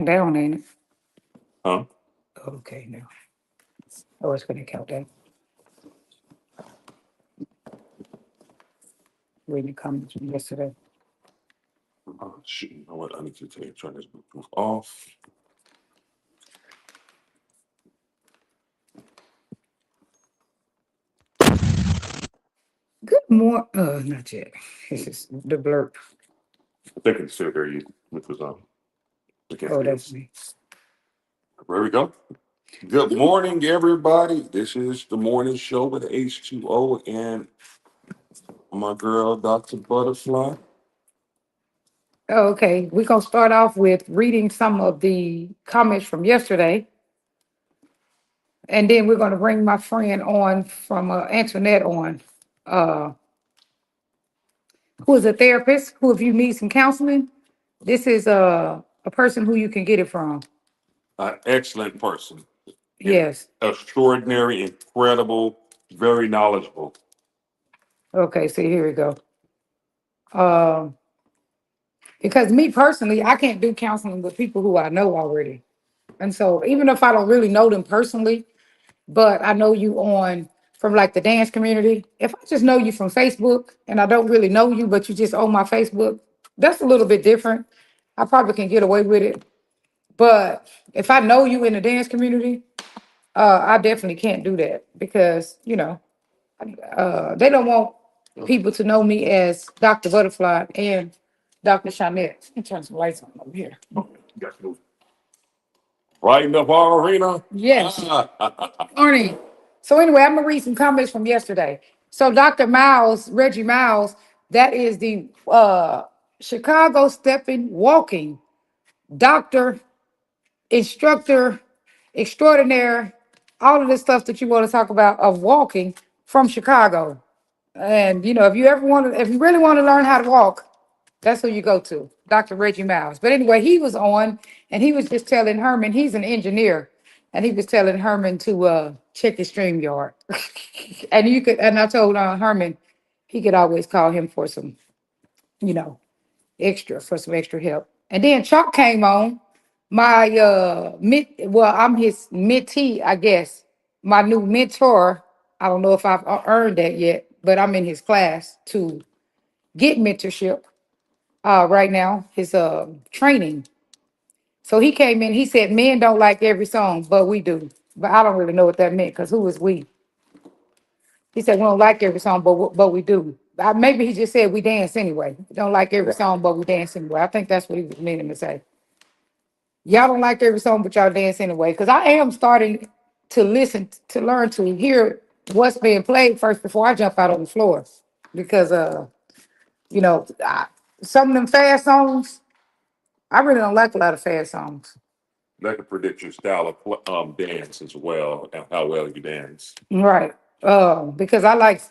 Down, ain't it? Huh? Okay, no. Oh, it's gonna count down. Reading the comments from yesterday. Oh, shoot, you know what? I need to turn this Bluetooth off. Good morning. Not yet. This is the blurb. I think it's still there, you, which was I can't Oh, hear. that's me. There we go. Good morning, everybody. This is the morning show with H2O and my girl, Dr. Butterfly. Oh, okay. We're gonna start off with reading some of the comments from yesterday, and then we're gonna bring my friend on from Antoinette on, uh, who is a therapist. Who, if you need some counseling, this is a person who you can get it from. An excellent person. Yes. Extraordinary, incredible, very knowledgeable. Okay. So here we go. Um, because me personally, I can't do counseling with people who I know already. And so even if I don't really know them personally, but I know you on from like the dance community, if I just know you from Facebook and I don't really know you, but you just own my Facebook, that's a little bit different. I probably can get away with it. But if I know you in the dance community, I definitely can't do that because, they don't want people to know me as Dr. Butterfly and Dr. Chanette. Let me turn some lights on over here. You got to move. Right in the bar arena. Yes. Morning. So anyway, I'm gonna read some comments from yesterday. So Dr. Miles, Reggie Miles, that is the Chicago stepping walking doctor, instructor, extraordinaire, all of this stuff that you want to talk about of walking from Chicago. And if you ever want to, if you really want to learn how to walk, that's who you go to, Dr. Reggie Miles. But anyway, he was on and he was just telling Herman, he's an engineer, and he was telling Herman to check his StreamYard. And I told Herman he could always call him for some, you know, for some extra help. And then Chuck came on, my I'm his mentee, I guess, my new mentor. I don't know if I've earned that yet, but I'm in his class to get mentorship right now, his training. So he came in, he said, men don't like every song, but we do. But I don't really know what that meant because who is we? He said, we don't like every song, but we do. Maybe he just said we dance anyway. We don't like every song, but we dance anyway. I think that's what he was meaning to say. Y'all don't like every song, but y'all dance anyway. Because I am starting to listen, to learn to hear what's being played first before I jump out on the floor. Because, some of them fast songs, I really don't like a lot of fast songs. That could predict your style of dance as well and how well you dance. Right. Because I like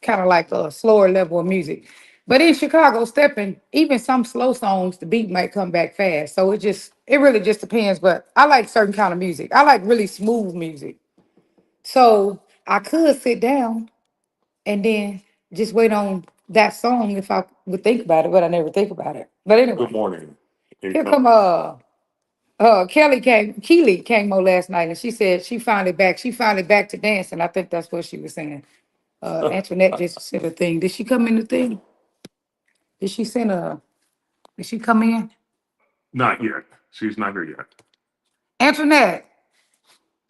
kind of like a slower level of music. But in Chicago, stepping, even some slow songs, the beat might come back fast. So it really just depends. But I like certain kind of music. I like really smooth music. So I could sit down and then just wait on that song if I would think about it, but I never think about it. But Good anyway, morning. here come Keely came on last night and she said she finally back to dancing. I think that's what she was saying. Antoinette just said a thing. Did she come in the thing? Did she send a did she come in? Not yet. She's not here yet. Antoinette,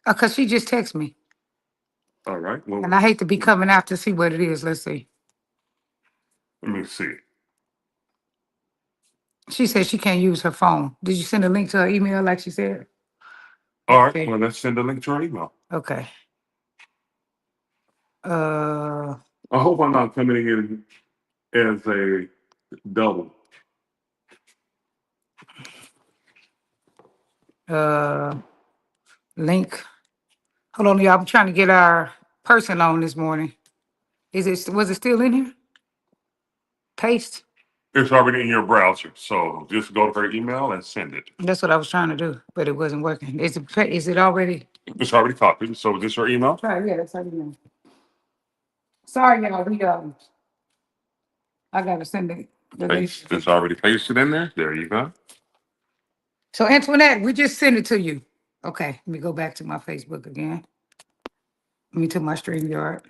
cause she just texted me. All right. Well, And I hate to be coming out to see what it is. Let's see. let me see. She said she can't use her phone. Did you send a link to her email like she said? All right. Okay. Well, let's send a link to our email. Okay. Uh I hope I'm not coming in as a double. uh link. Hold on, y'all. I'm trying to get our person on this morning. Was it still in here? Paste. It's already in your browser, so just go to her email and send it. That's what I was trying to do, but it wasn't working. Is it already? It's already copied. So is this her email? Right, yeah, that's how you know. Sorry, y'all. I gotta send the link. Paste. It's already pasted in there. There you go. So Antoinette, we just sent it to you. Okay, let me go back to my Facebook again. Let me to my StreamYard.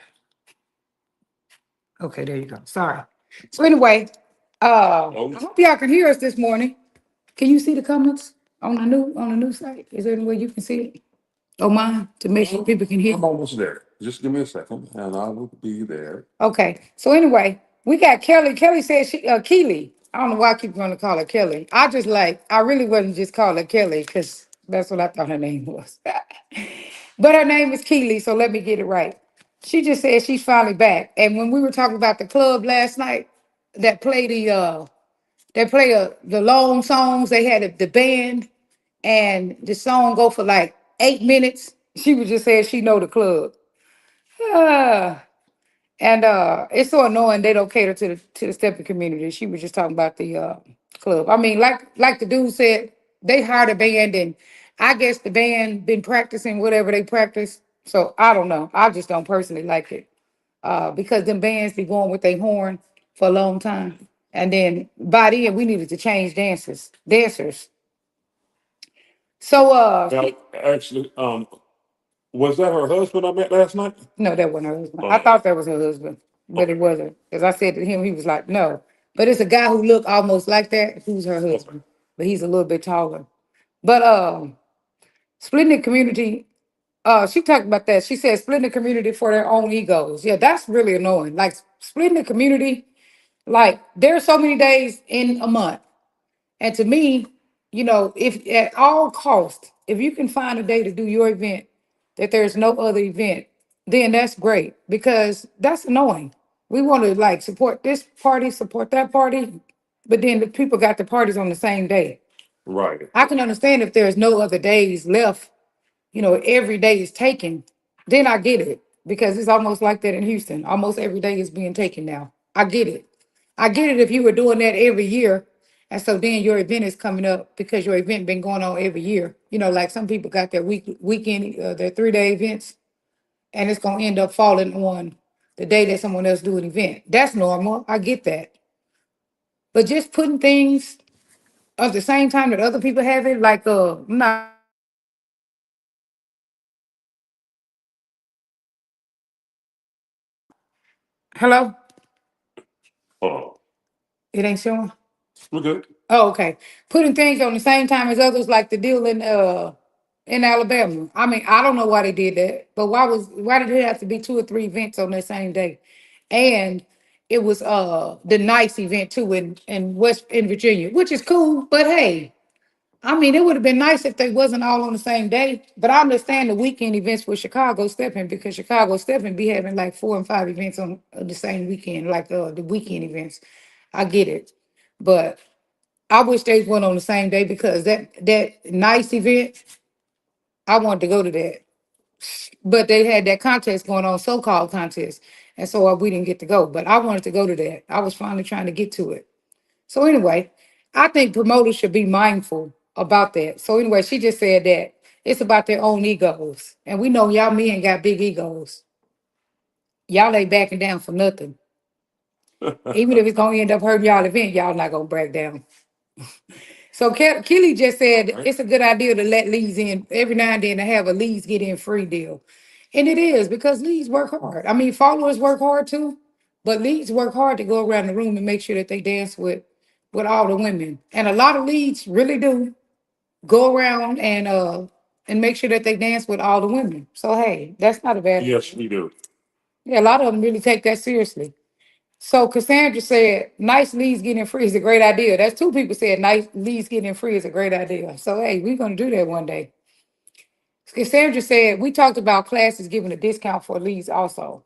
Okay, there you go. Sorry. So anyway, I hope y'all can hear us this morning. Can you see the comments on the new site? Is there any way you can see it? Oh, mine to make sure people can hear. I'm almost there. Just give me a second, and I will be there. Okay. So anyway, we got Kelly. Kelly said she Keely. I don't know why I keep going to call her Kelly. I really wouldn't just call her Kelly because that's what I thought her name was. But her name is Keely, so let me get it right. She just said she's finally back. And when we were talking about the club last night that play the long songs, they had the band and the song go for like 8 minutes. She was just saying she know the club. Ah, and it's so annoying they don't cater to the stepping community. She was just talking about the club. I mean, like the dude said, they hired a band and I guess the band been practicing whatever they practice. So I don't know. I just don't personally like it. Because them bands be going with their horn for a long time. And then by then we needed to change dancers. So Now, actually, was that her husband I met last night? no, that wasn't her husband. I thought that was her husband, but it wasn't. As I said to him, he was like, no. But it's a guy who looked almost like that, who's her husband. But he's a little bit taller. But splitting the community, she talked about that. She said splitting the community for their own egos. Yeah, that's really annoying. Like splitting the community, like there's so many days in a month. And to me, if at all cost, if you can find a day to do your event, that there's no other event, then that's great because that's annoying. We want to like support this party, support that party, but then the people got the parties on the same day. Right. I can understand if there's no other days left, every day is taken, then I get it because it's almost like that in Houston. Almost every day is being taken now. I get it. I get it if you were doing that every year. And so then your event is coming up because your event been going on every year. Like some people got their weekend, their 3-day events, and it's going to end up falling on the day that someone else do an event. That's normal. I get that. But just putting things at the same time that other people have it, like, I'm not, hello? Oh, It ain't showing? we're good. Oh, okay. Putting things on the same time as others, like the deal in Alabama. I mean, I don't know why they did that, but why did it have to be 2 or 3 events on that same day? And it was the nice event too in Virginia, which is cool. But hey, I mean, it would have been nice if they wasn't all on the same day. But I understand the weekend events with Chicago Stepping because Chicago Stepping be having like 4 and 5 events on the same weekend, like the weekend events. I get it, but I wish they went on the same day because that nice event, I wanted to go to that. But they had that contest going on, so-called contest. And so we didn't get to go. But I wanted to go to that. I was finally trying to get to it. So anyway, I think promoters should be mindful about that. So anyway, she just said that it's about their own egos. And we know y'all men got big egos. Y'all ain't backing down for nothing. Even if it's gonna end up hurting y'all event, y'all not gonna break down. So Keely just said Right. it's a good idea to let leads in every now and then to have a leads get in free deal. And it is because leads work hard. I mean, followers work hard too, but leads work hard to go around the room and make sure that they dance with all the women. And a lot of leads really do go around and make sure that they dance with all the women. So hey, that's not a bad idea. Yes, we do. Yeah, a lot of them really take that seriously. So Cassandra said, nice leads getting free is a great idea. That's 2 people said nice leads getting free is a great idea. So hey, we're gonna do that one day. Cassandra said, we talked about classes giving a discount for leads also.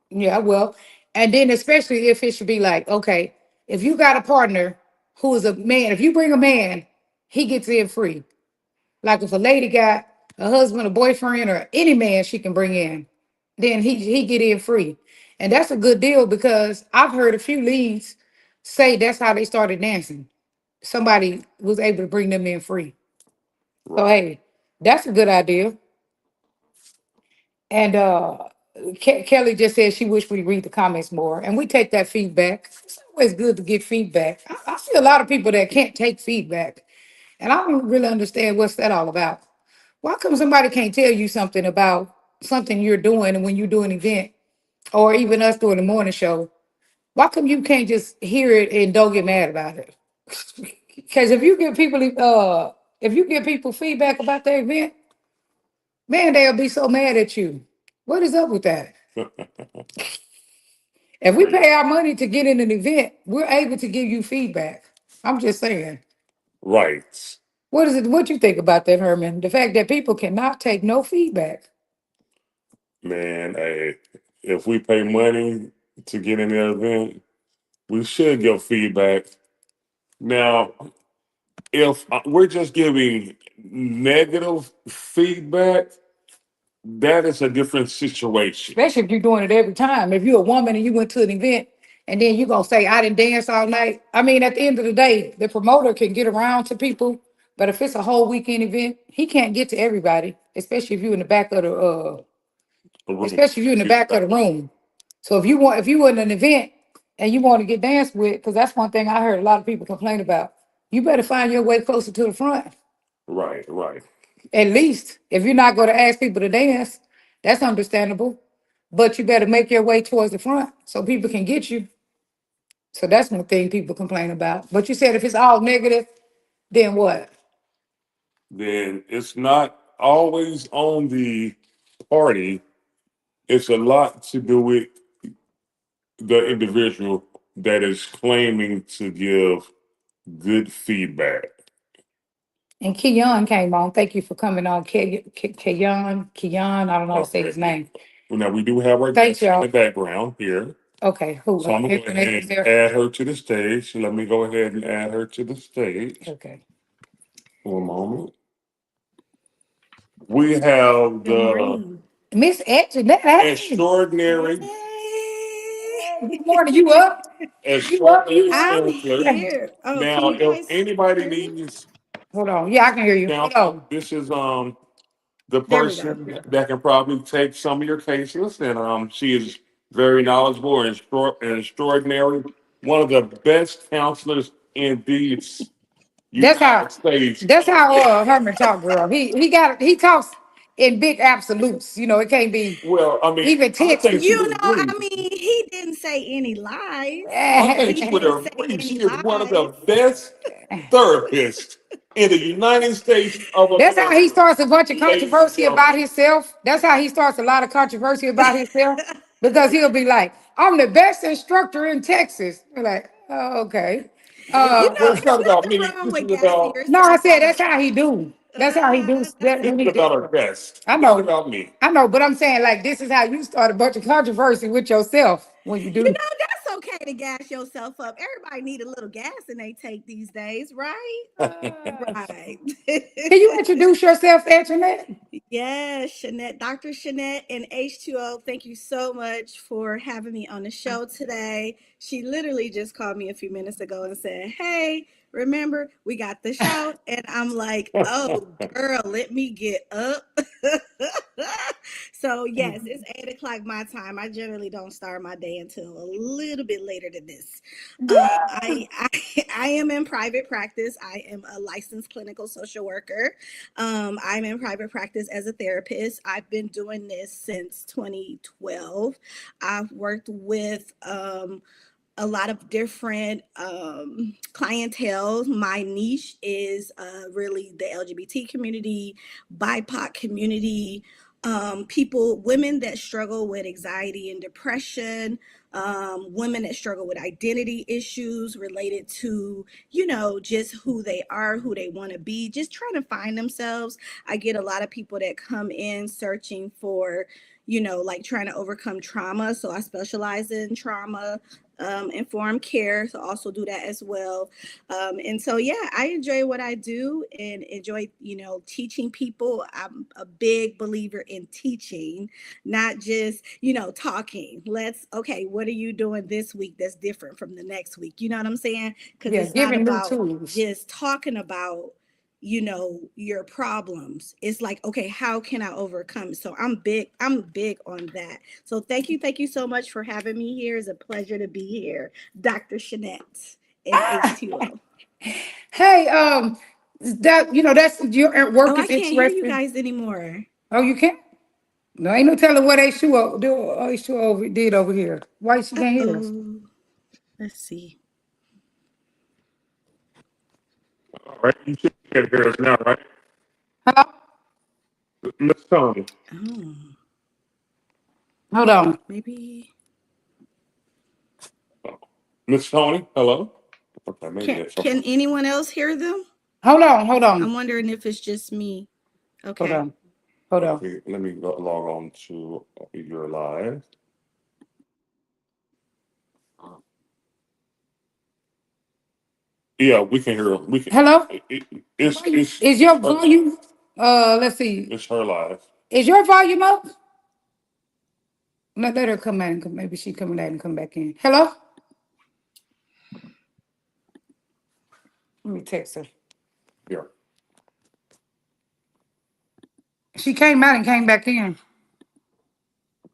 Yeah, well, and then especially if it should be like, okay, if you got a partner who is a man, if you bring a man, he gets in free. Like if a lady got a husband, a boyfriend, or any man she can bring in, then he get in free. And that's a good deal because I've heard a few leads say that's how they started dancing. Somebody was able to bring them in free. So Right. hey, that's a good idea. And Kelly just said she wished we read the comments more, and we take that feedback. It's always good to get feedback. I see a lot of people that can't take feedback, And I don't really understand what's that all about. Why come somebody can't tell you something about something you're doing and when you do an event, or even us doing the morning show? Why come you can't just hear it and don't get mad about it? Because if you give people feedback about their event, man, they'll be so mad at you. What is up with that? If we pay our money to get in an event, we're able to give you feedback. I'm just saying. Right. What is it? What you think about that, Herman? The fact that people cannot take no feedback. Man, hey, if we pay money to get in the event, we should give feedback. Now, if we're just giving negative feedback, that is a different situation. Especially if you're doing it every time. If you're a woman and you went to an event and then you're gonna say, I didn't dance all night. I mean, at the end of the day, the promoter can get around to people, but if it's a whole weekend event, he can't get to everybody, especially if you're in the back of The room. especially if you're in the back of the room. So if you were in an event and you want to get danced with, because that's one thing I heard a lot of people complain about, you better find your way closer to the front. Right, right. At least if you're not going to ask people to dance, that's understandable. But you better make your way towards the front so people can get you. So that's one thing people complain about. But you said if it's all negative, then what? Then it's not always on the party. It's a lot to do with the individual that is claiming to give good feedback. And Keon came on. Thank you for coming on. Keon, I don't know how to say his name. Now we do have our Thanks, guest in y'all. the background here. Okay, who? So I'm gonna go ahead and add her to the stage. So let me go ahead and add her to the stage. Okay. For a moment. We have the Miss Antoinette. extraordinary. Good morning. You up? Extraordinary I'm counselor. here. Oh, can Now, you guys if anybody hear me? needs Hold on. Yeah, I can hear you. Hold counsel, on. this is the There we go. person that can probably take some of your cases, and she is very knowledgeable and extraordinary. One of the best counselors in these That's how United States. Herman talk, girl. He talks in big absolutes. You know, it can't be Well, I mean, even I think she You would know, agree. I mean, he didn't say any lies. I think He she would didn't say agree. any She is one of the lies. best therapists in the United States of That's how he America. starts a bunch of Ladies and controversy about gentlemen. himself. That's how he starts a lot of controversy about himself because he'll be like, "I'm the best instructor in Texas." We're like, "Oh, okay." You Well, know, it's it's not about nothing me. wrong This with is gassing about No, I yourself said that's up. how he do. That's how he do. this is about our best. I It's not know. about me. I know, but I'm saying like this is how you start a bunch of controversy with yourself when you You do. know, that's okay to gas yourself up. Everybody need a little gas in they take these days, right? Right. Can you introduce yourself, Antoinette? Yes, Shanette, Dr. Shanette and H2O, thank you so much for having me on the show today. She literally just called me a few minutes ago and said, "Hey, remember, we got the show." And I'm like, "Oh, girl, let me get up." So, yes, it's 8 o'clock my time. I generally don't start my day until a little bit later than this. I am in private practice. I am a licensed clinical social worker. I'm in private practice as a therapist. I've been doing this since 2012. I've worked with a lot of different clientele. My niche is really the LGBT community, BIPOC community, people, women that struggle with anxiety and depression, women that struggle with identity issues related to, just who they are, who they want to be, just trying to find themselves. I get a lot of people that come in searching for, like trying to overcome trauma. So I specialize in trauma informed care, so also do that as well. And so yeah, I enjoy what I do and enjoy teaching people. I'm a big believer in teaching, not just talking. Okay, what are you doing this week that's different from the next week? You know what I'm saying? Because Yeah, it's not giving new about tools. just talking about your problems. It's like, okay, how can I overcome? So I'm big on that. So thank you so much for having me here. It's a pleasure to be here, Dr. Shanette and H2O. Hey, That that's your Oh, work I is can't hear you interesting. guys anymore. Oh, you can't. No, ain't no telling what H2O did over here. Why she can't hear us? Oh, let's see. All right, you should get hear us now, right? Hello? Miss Tony. Oh, Hold on. maybe Miss Tony, hello. Okay, maybe can that's can something. anyone else hear them? Hold on. Hold on. I'm wondering if it's just me. Hold Okay. on. Hold on. Okay, let me log on to your live. Yeah, we can hear. We can. Hello? It's Is your volume let's see. it's her live. Is your volume up? Let her come out and come. Maybe she coming out and come back in. Hello? Let me text her. Yeah. She came out and came back in.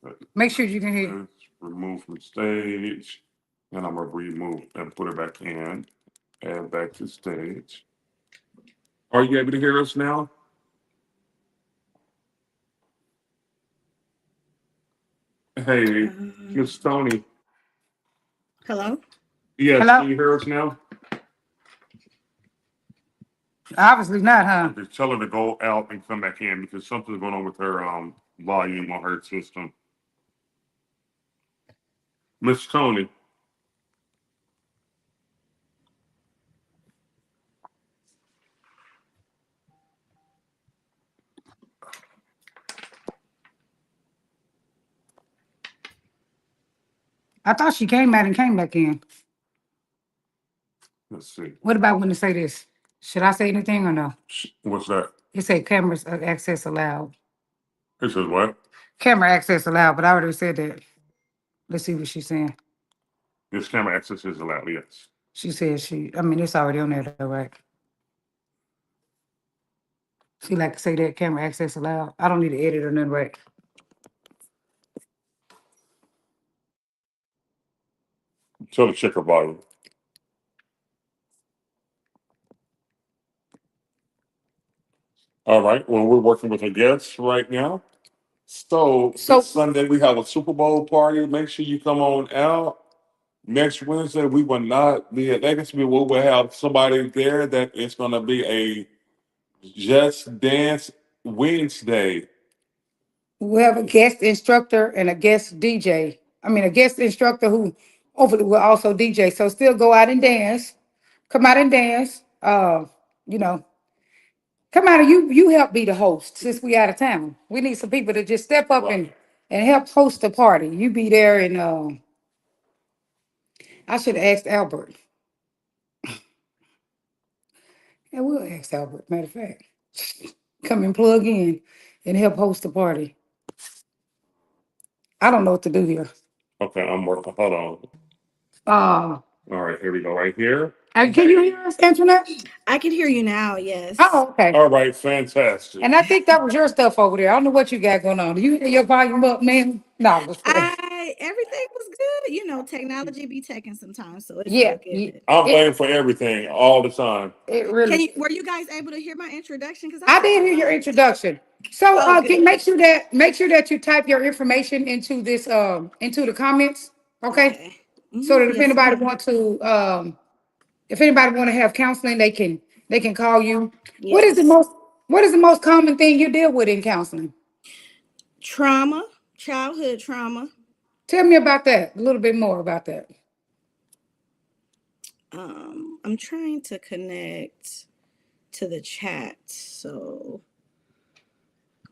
Okay. Make sure you can hear. Let's remove from stage, and I'm gonna remove and put it back in. Add back to stage. Are you able to hear us now? Hey, Miss Tony. Hello. Yes, Hello? can you hear us now? Obviously not, huh? Just tell her to go out and come back in because something's going on with her volume on her system. Miss Tony. I thought she came out and came back in. Let's see. What about when it say this? Should I say anything or no? What's that? It say cameras access allowed. It says what? Camera access allowed, but I already said that. Let's see what she's saying. This camera access is allowed, yes. She said it's already on there though, right? She like to say that camera access allowed. I don't need to edit or nothing, right? Tell her to check her volume. All right. Well, we're working with a guest right now. So So this Sunday we have a Super Bowl party. Make sure you come on out. Next Wednesday we will not be at Legacy. We will have somebody there that is going to be a Just Dance Wednesday. we have a guest instructor and a guest DJ. I mean, a guest instructor who hopefully will also DJ. So still go out and dance. Come out and dance. You know, come out and you help be the host since we out of town. We need some people to just step up and help host the party. You be there and I should have asked Albert. And we'll ask Albert, matter of fact. Come and plug in and help host the party. I don't know what to do here. Okay, I'm working. Hold on. Uh All right, here we go. Right here. can you hear us, internet? I can hear you now. Yes. Oh, okay. All right, fantastic. And I think that was your stuff over there. I don't know what you got going on. Do you hear your volume up, man? No, I'm just playing. Everything was good. You know, technology be taking some time, so it's Yeah, all good. I'm playing for everything all the time. it really. Were you guys able to hear my introduction? Because I did hear your introduction. So Oh, good. make sure that you type your information into this into the comments, okay? So that Yes, ma'am. if anybody want to have counseling, they can call you. What is the Yes. most common thing you deal with in counseling? Trauma, childhood trauma. Tell me about that. A little bit more about that. I'm trying to connect to the chat, so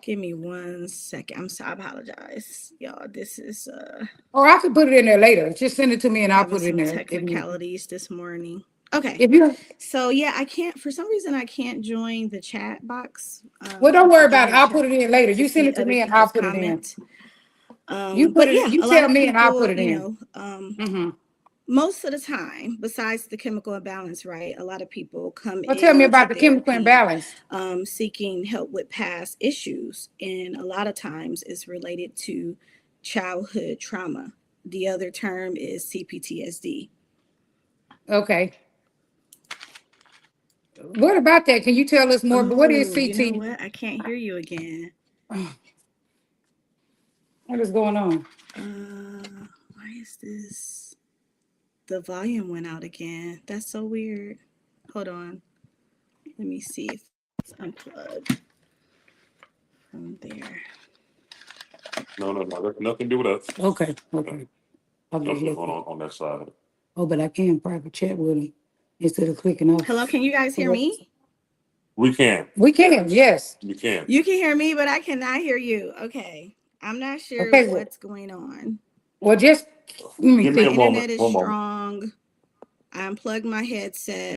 give me 1 second. I apologize, y'all. This is Or I could put it in there later. Just send it to me and I'll having put it in some there. technicalities this morning. Okay. If you So yeah, I can't, for some reason I can't join the chat box. well, don't worry To about join it. the I'll chat put it in later. to You send see it to other me and I'll people's put it in. comments. But yeah, You a lot tell of me and I'll put people, it in. Mm-hmm. most of the time, besides the chemical imbalance, right? A lot of people come Well, tell me in to about the chemical therapy imbalance. seeking help with past issues. And a lot of times it's related to childhood trauma. The other term is CPTSD. Okay. What about that? Can you tell us more? But what is Oh, you know CT? what? I can't hear you again. What is going on? Why is this? The volume went out again. That's so weird. Hold on. Let me see if it's unplugged from there. No, that's nothing to do with us. Okay, okay. I'm just Nothing going looking. on that side. Oh, but I can private chat with him instead of clicking off. Hello, can you guys hear me? We can. We can, yes. We can. You can hear me, but I cannot hear you. Okay. I'm not sure Okay. what's going on. Well, just let me Give me see. a My moment. internet is One moment. strong. I unplugged my headset.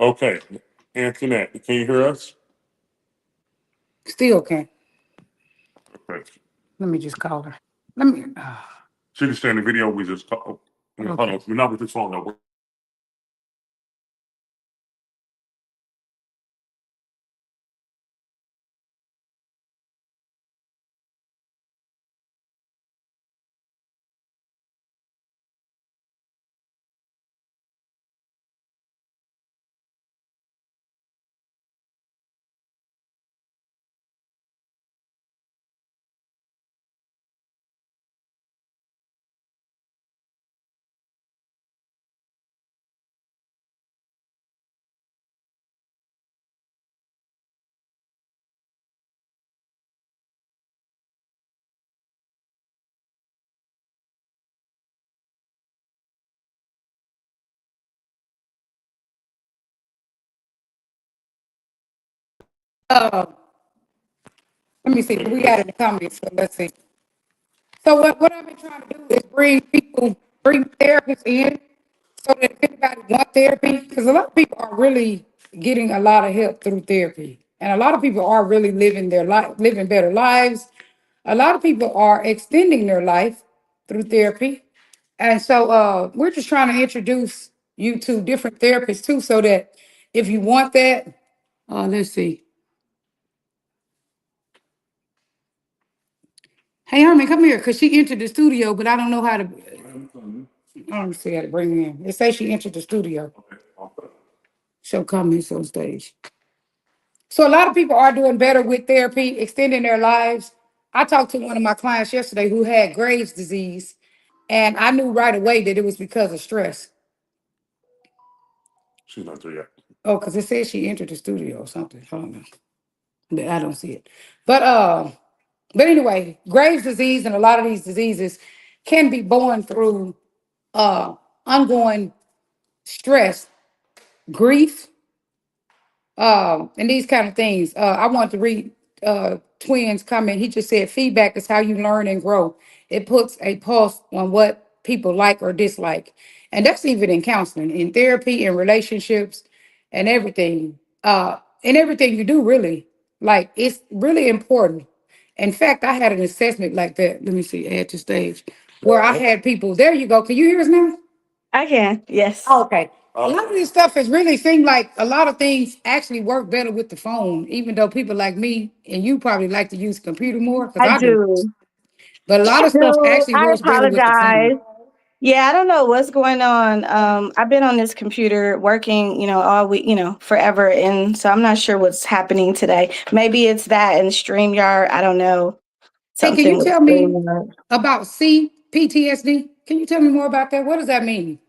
Okay. Antoinette, can you hear us? Still can. Okay. Let me just call her. Let me. She can stay in the video. We just talk. Hold on. We're not with this phone though. Uh, let me see. We got it in the comments. So let's see. So what I've been trying to do is bring therapists in, so that if anybody want therapy, because a lot of people are really getting a lot of help through therapy, and a lot of people are really living their life, living better lives. A lot of people are extending their life through therapy, and so we're just trying to introduce you to different therapists too, so that if you want that, let's see. Hey, Herman, come here, because she entered the studio, but I don't know how to. I don't see how to bring her in. It says she entered the studio. Show comments on stage. So a lot of people are doing better with therapy, extending their lives. I talked to one of my clients yesterday who had Graves' disease, and I knew right away that it was because of stress. She's not there yet. Oh, because it says she entered the studio or something. I don't know. But I don't see it. But anyway, Graves' disease and a lot of these diseases can be born through ongoing stress, grief, and these kind of things. I want to read Twins' comment. He just said, feedback is how you learn and grow. It puts a pulse on what people like or dislike. And that's even in counseling, in therapy, in relationships, and everything. And everything you do, really. Like, it's really important. In fact, I had an assessment like that. Let me see, add to stage, where I had people. There you go. Can you hear us now? I can, yes. Oh, okay. A lot of this stuff has really seemed like a lot of things actually work better with the phone, even though people like me and you probably like to use computer more, because I I do. do. But a lot I of stuff do. actually I works better with the phone. apologize. Yeah, I don't know what's going on. I've been on this computer working, all week, forever. And so I'm not sure what's happening today. Maybe it's that and StreamYard. I don't know. Hey, can Something you with tell me StreamYard. about CPTSD? Can you tell me more about that? What does that mean?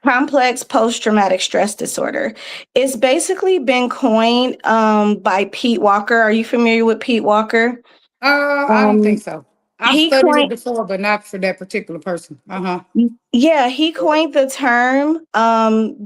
Complex post-traumatic stress disorder. It's basically been coined by Pete Walker. Are you familiar with Pete Walker? I don't think Um, so. I've he studied it coined before, but not for that particular person. Uh-huh. Yeah, he coined the term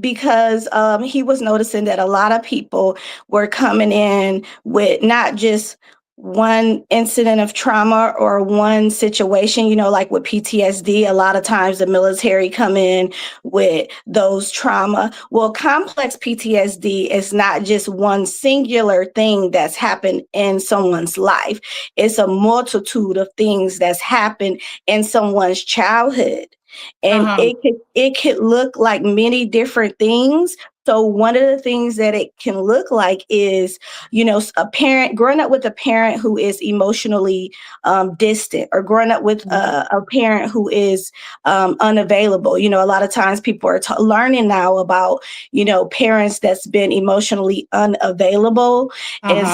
because he was noticing that a lot of people were coming in with not just one incident of trauma or one situation, like with PTSD. A lot of times the military come in with those trauma. Well, complex PTSD is not just one singular thing that's happened in someone's life. It's a multitude of things that's happened in someone's childhood. And Uh-huh. it could look like many different things, So one of the things that it can look like is, a parent growing up with a parent who is emotionally distant, or growing up with a parent who is unavailable. A lot of times people are learning now about, parents that's been emotionally unavailable. And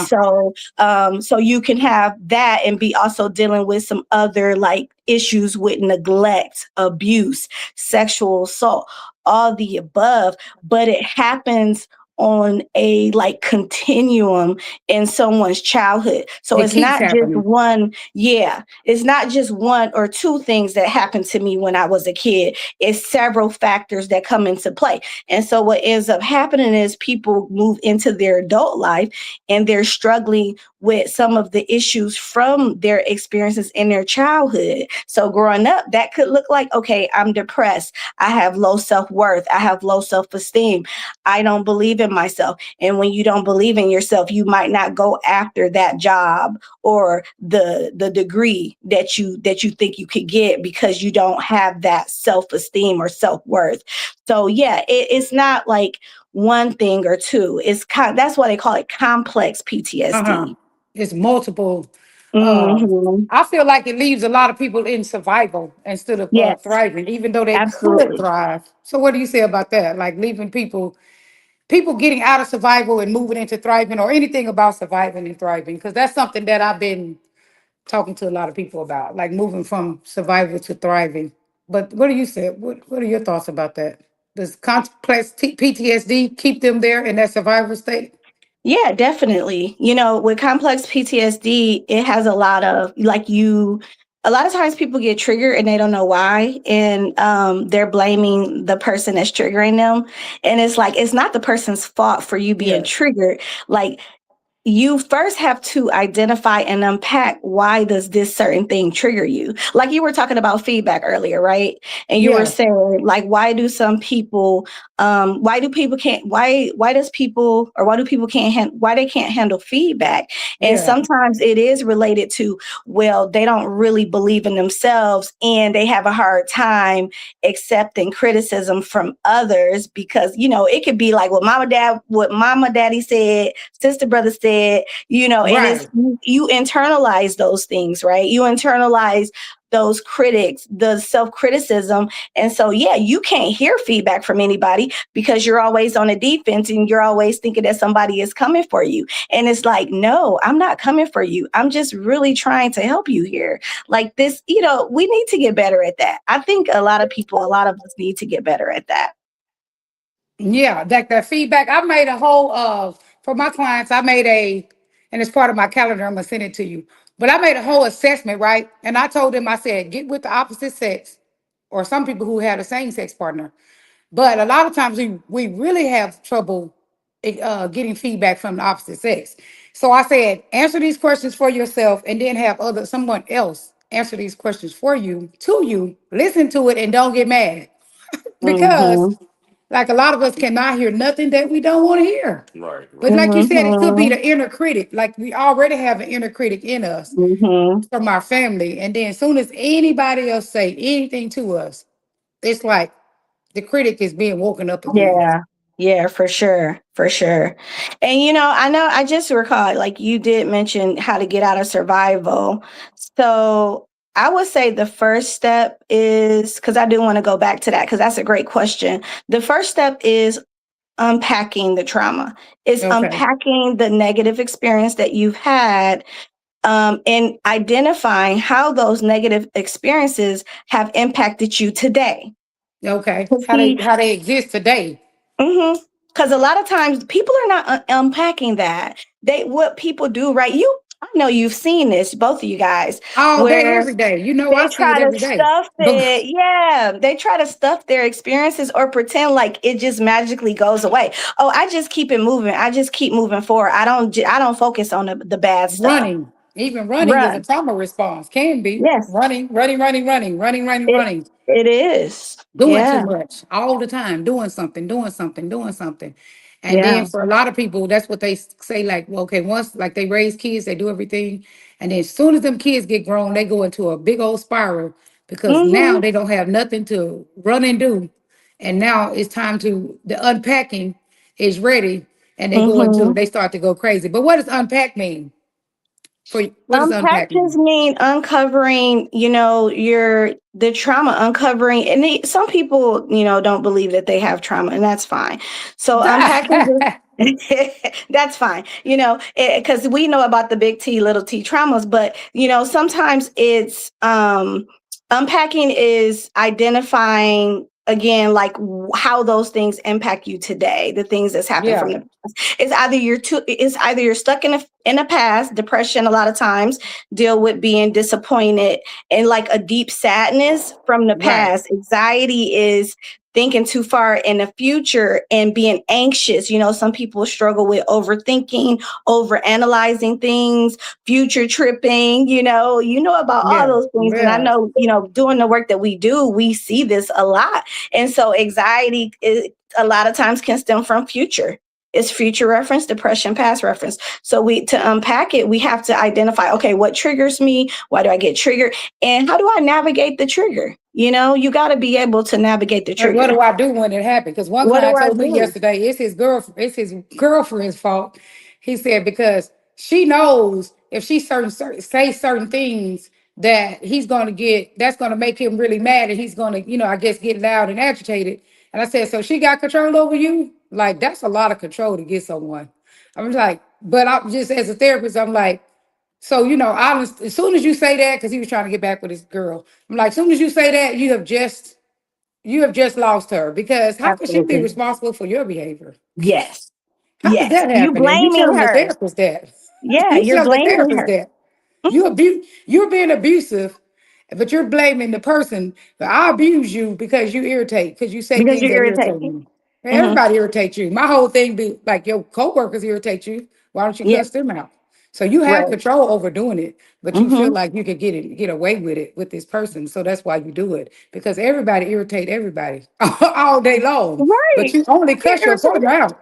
so you can have that and be also dealing with some other like issues with neglect, abuse, sexual assault, all the above, but it happens on a like continuum in someone's childhood. So It it's keeps not just happening. it's not just one or two things that happened to me when I was a kid. It's several factors that come into play. And so what ends up happening is people move into their adult life and they're struggling with some of the issues from their experiences in their childhood. So growing up, that could look like, okay, I'm depressed. I have low self-worth. I have low self-esteem. I don't believe in myself. And when you don't believe in yourself, you might not go after that job or the degree that you think you could get because you don't have that self-esteem or self-worth. So yeah, it's not like one thing or two. That's why they call it complex PTSD. It's multiple. Uh, Hmm. I feel like it leaves a lot of people in survival instead of Yes, thriving, even though they could absolutely. thrive. So, what do you say about that? Like leaving people getting out of survival and moving into thriving, or anything about surviving and thriving? Because that's something that I've been talking to a lot of people about, like moving from survival to thriving. But what do you say? What are your thoughts about that? Does complex PTSD keep them there in that survival state? Yeah, definitely. With complex PTSD, it has a lot of times people get triggered and they don't know why. And they're blaming the person that's triggering them. And it's like, it's not the person's fault for you being Yeah. triggered. Like, you first have to identify and unpack, why does this certain thing trigger you? Like you were talking about feedback earlier, right? And you were Yeah. saying like, why do some people why do people can't why does people or why do people why they can't handle feedback? And Yeah. sometimes it is related to, well, they don't really believe in themselves and they have a hard time accepting criticism from others, because it could be like what mama daddy said, sister brother said, and it's Right. you internalize those things, right? You internalize those critics, the self-criticism. And so, yeah, you can't hear feedback from anybody because you're always on the defense and you're always thinking that somebody is coming for you. And it's like, no, I'm not coming for you. I'm just really trying to help you here. Like this, we need to get better at that. I think a lot of us need to get better at that. Yeah, that feedback. I made a whole for my clients, and it's part of my calendar, I'm gonna send it to you. But I made a whole assessment, right? And I told them, I said, get with the opposite sex, or some people who have a same-sex partner. But a lot of times we really have trouble getting feedback from the opposite sex. So I said, answer these questions for yourself and then have someone else answer these questions for you, to you, listen to it and don't get mad. Because Mm-hmm. like a lot of us cannot hear nothing that we don't want to hear. Right, But right. like you said, it could be Mm-hmm. the inner critic. Like we already have an inner critic in us Mm-hmm. from our family. And then as soon as anybody else say anything to us, it's like the critic is being woken up again. Yeah. Yeah, for sure. For sure. And I know I just recall, like you did mention how to get out of survival. So I would say the first step is, because I do want to go back to that, because that's a great question. The first step is unpacking the trauma. It's Okay. unpacking the negative experience that you've had, and identifying how those negative experiences have impacted you today. Okay. To see. How they exist today. Because a lot of times people are not unpacking that. What people do, right? I know you've seen this, both of you guys, All day, where every day. You know, I they see it try to every day. stuff But it. Yeah, they try to stuff their experiences or pretend like it just magically goes away. Oh, I just keep it moving. I just keep moving forward. I don't focus on the bad stuff. running, even running is a Run. trauma response, can be Yes, running, running, running, running, running, running, it running. it is. Doing too Yeah. much all the time, doing something, doing something, doing something. And Yeah. then for a lot of people, that's what they say, like, well, okay, once like they raise kids, they do everything. And then as soon as them kids get grown, they go into a big old spiral because now Mm-hmm. they don't have nothing to run and do. And now it's time to the unpacking. is ready and they go into Mm-hmm. it, they start to go crazy. But what does unpack mean? For what does Unpack unpack just mean? mean uncovering, the trauma, uncovering, and some people, don't believe that they have trauma, and that's fine. So unpacking that's fine, because we know about the big T, little T traumas, but sometimes it's unpacking is identifying again, like how those things impact you today, the things that's happened from Yeah, the past. It's either you're stuck in the past, depression a lot of times deal with being disappointed and like a deep sadness from the right. past. Anxiety is thinking too far in the future and being anxious. Some people struggle with overthinking, over analyzing things, future tripping, about all Yeah, those things. And I yeah. know, doing the work that we do, we see this a lot. And so anxiety a lot of times can stem from future. It's future reference, depression, past reference. So to unpack it, we have to identify, okay, what triggers me? Why do I get triggered? And how do I navigate the trigger? You got to be able to navigate the Like, what trigger. do I do when it happened? Because one What do client I told me do? yesterday it's his girlfriend's fault. He said because she knows if she say certain things that he's going to get, that's going to make him really mad, and he's going to, I guess, get loud and agitated. And I said, so she got control over you? Like, that's a lot of control to get someone. I'm like, but I'm just, as a therapist, I'm like, so, honest, as soon as you say that, because he was trying to get back with his girl, I'm like, as soon as you say that, you have just lost her, because how could she be Absolutely. responsible for your behavior? Yes. How does Yes. that You happen? And you blaming telling the her. therapist that. Yeah, You you're telling the blaming therapist her. that. You're being abusive, but you're blaming the person. But I abuse you because you irritate, because you say Because things you that irritate irritate me. me. Hmm. Everybody irritates you. My whole thing be like your coworkers irritate you. Why don't you Yeah. cuss them out? So you have Right. control over doing it, but you feel Hmm. like you could get away with it with this person. So that's why you do it, because everybody irritate everybody all day long. But Right. you only You're cuss your irritated. partner out.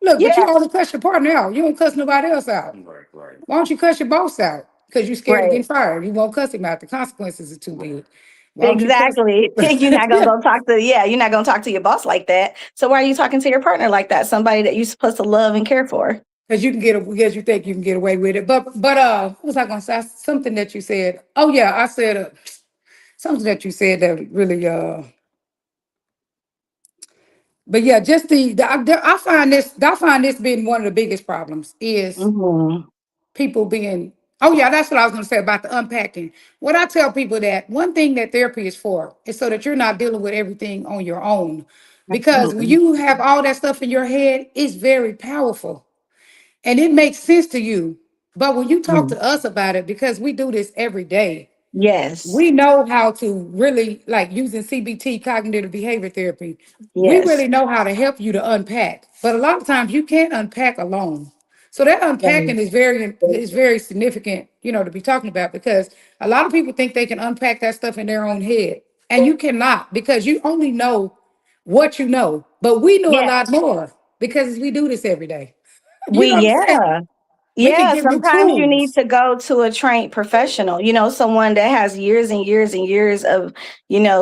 Look, but you Yeah. only cuss your partner out. You don't cuss nobody else out. Right, right. Why don't you cuss your boss out? Because you're scared of Right. getting fired. You won't cuss him out. The consequences are too big. Why don't you cuss? Exactly. You're not gonna go talk to you're not gonna talk to your boss like that. So why are you talking to your partner like that? Somebody that you're supposed to love and care for. Because because you think you can get away with it. But what was I gonna say? Something that you said. Oh yeah, I said something that you said that really but yeah, just I find this being one of the biggest problems is Hmm. people being, oh yeah, that's what I was going to say about the unpacking. What I tell people, that one thing that therapy is for is so that you're not dealing with everything on your own, because when Absolutely. you have all that stuff in your head, it's very powerful and it makes sense to you. But when you talk Mm. to us about it, because we do this every day, Yes. we know how to really, like using CBT, cognitive behavior therapy, we Yes. really know how to help you to unpack. But a lot of times you can't unpack alone. So that Right. unpacking is very significant, to be talking about, because a lot of people think they can unpack that stuff in their own head. And you cannot, because you only know what you know. But we know a Yeah. lot more because we do this every day. You We know what I'm saying? yeah. We can Yeah, give you sometimes you need tools. to go to a trained professional, someone that has years and years and years of,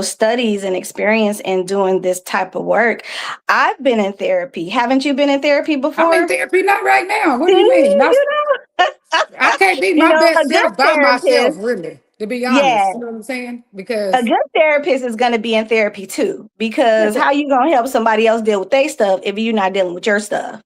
studies and experience in doing this type of work. I've been in therapy. Haven't you been in therapy I'm in before? therapy, not right now. What See, do you mean? know, I can't be my a best good self by myself, therapist, really, to be yeah, honest. You know what I'm saying? a Because good therapist is going to be in therapy too, yeah, because how you going to help somebody else deal with their stuff if you're not dealing with your stuff,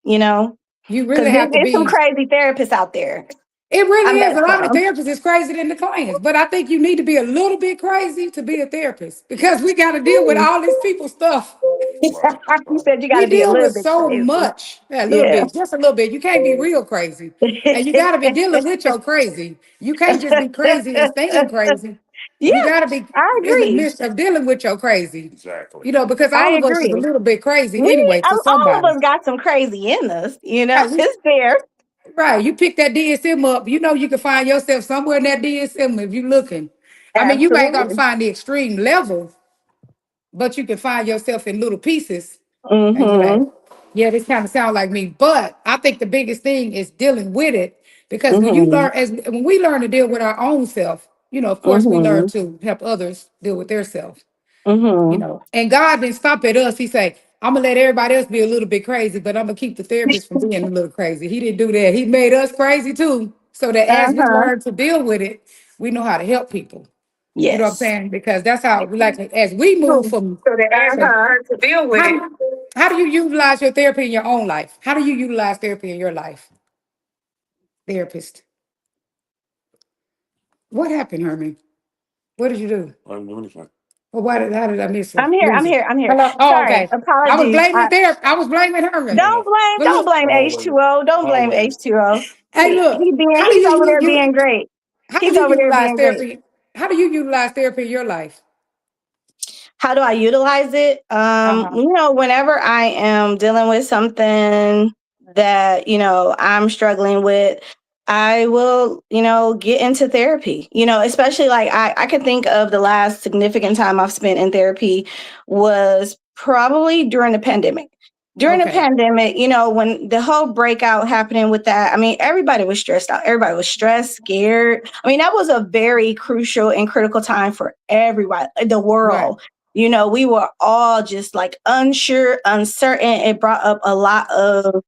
you Because really have to there's some be. crazy therapists out there. It I really met is. A lot of some. therapists is crazy than the clients, but I think you need to be a little bit crazy to be a therapist, because we got to deal with all these people stuff. Right, You right. said you got We to be a deal little with bit so crazy. much, yeah, a little Yeah. bit, just a little bit. You can't be real crazy, and you got to be dealing with your crazy. You can't just be crazy and staying crazy. You Yeah, got to be I in the agree. midst of dealing with your crazy. Exactly. Because I all of us is a agree. little bit crazy We anyway to all of somebody. us got some crazy in us, Right, It's there. right. You pick that DSM up, you can find yourself somewhere in that DSM if you're looking. I mean, you ain't gonna Absolutely. find the extreme level, but you can find yourself in little pieces, and you're like, Mm-hmm. yeah, this kind of sound like me. But I think the biggest thing is dealing with it, because Mm-hmm. when we learn to deal with our own self, of course we learn Mm-hmm. to help others deal with their self. Mm-hmm. And God didn't stop at us. He say, I'm gonna let everybody else be a little bit crazy, but I'm gonna keep the therapist from being a little crazy. He didn't do that. He made us crazy too, so that as we Uh-huh. learn to deal with it, we know how to help people. You know what I'm Yes. saying? Because that's how, like, as we move from. So that as we learn to deal with it. How do you utilize your therapy in your own life? How do you utilize therapy in your life? Therapist. What happened, Herman? What did you do? I didn't do anything. Well, how did I miss her? I'm here. I'm Lose her? here. I'm here. Hello? Oh, Sorry. okay. I was Apologies. blaming I was blaming Herman. Don't blame. But Don't look, blame Always. H2O. Don't blame Always. H2O. hey, look. How do He's over you, there you being great. how do He's you over there utilize being great. therapy? How do you utilize therapy in your life? How do I utilize it? Uh-huh. Whenever I am dealing with something that, I'm struggling with, I will, get into therapy, especially like I can think of the last significant time I've spent in therapy was probably during the pandemic. During the Okay. pandemic, when the whole breakout happening with that, I mean, everybody was stressed out. Everybody was stressed, scared. I mean, that was a very crucial and critical time for everybody, the Right. world. We were all just like unsure, uncertain. It brought up a lot of,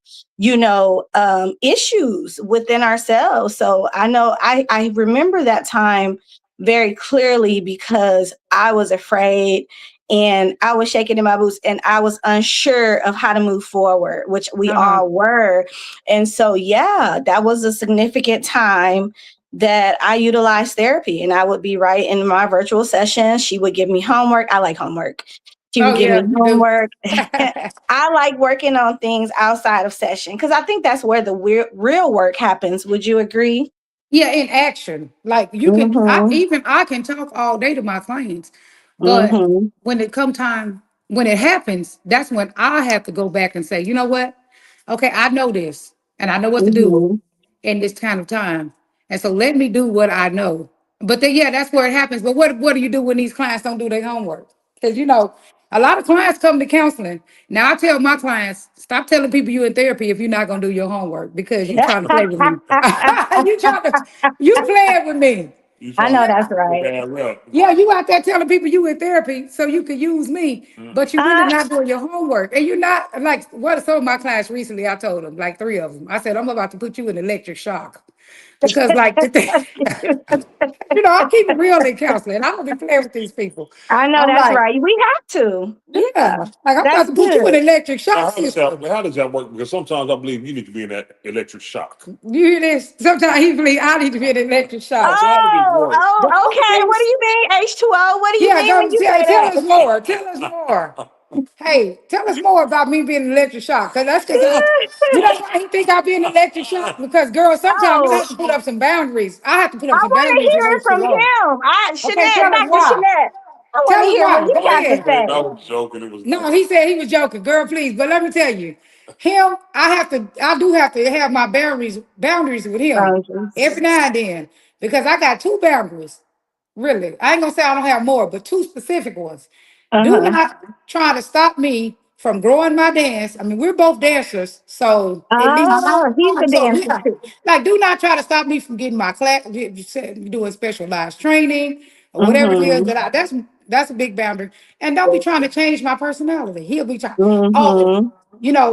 issues within ourselves. So I know I remember that time very clearly because I was afraid and I was shaking in my boots and I was unsure of how to move forward, which we Uh-huh. all were. And so, yeah, that was a significant time that I utilized therapy, and I would be right in my virtual session. She would give me homework. I like homework. She would Oh give yeah, me you do. homework. I like working on things outside of session because I think that's where the real work happens. Would you agree? Yeah, in action. Like you can, Mm-hmm. I can talk all day to my clients, but Mm-hmm. when it happens, that's when I have to go back and say, you know what? Okay, I know this, and I know what to do Mm-hmm. in this kind of time, and so let me do what I know. But then, yeah, that's where it happens. But what do you do when these clients don't do their homework? Because a lot of clients come to counseling. Now I tell my clients, stop telling people you in therapy if you're not gonna do your homework because you trying to play with me. You playing with me. You I trying know to that's get a right. bad rep. Yeah, you out there telling people you in therapy so you can use me, but you really Uh, not doing your homework. And you're not like what some of my clients recently, I told them, like 3 of them. I said, I'm about to put you in electric shock. Because like the thing, I keep it real in counseling. I don't be playing with these people. I know I'm that's like, right. We have to. yeah, Yeah, like I'm about that's to put you in good. electric Now, shock system. how does that work? Because sometimes I believe you need to be in that electric shock. You hear this? Sometimes he believe I need to be in electric shock. So how does this Oh, work? The oh, only okay. thing, What do you mean, H2O? What do you yeah, mean when go you say tell us that? more. Tell us more. Hey, tell us more about me being an electric shock. Cause that's because why he think I be an electric shock? Because girl, sometimes I Oh, have to put up some boundaries. I have to put I up some want to boundaries hear with it from H2O. him. Okay, Shanette, tell us Dr. why. Shanette, I want to Tell us hear what why. he Go I got was to ahead. joking. I say. was joking. It was No, he said he was joking. Girl, please. But let me tell you, I do have to have my boundaries with him Boundaries. every now and then. Because I got two boundaries. Really. I ain't gonna say I don't have more, but two specific ones. Do Uh-huh. not try to stop me from growing my dance. I mean, we're both dancers, so at least Oh, he's a so dancer yeah. too. Like, do not try to stop me from getting my class, doing specialized training or whatever it is Mm-hmm. that that's a big boundary. And don't be trying to change my personality. He'll be trying. Oh, Mm-hmm.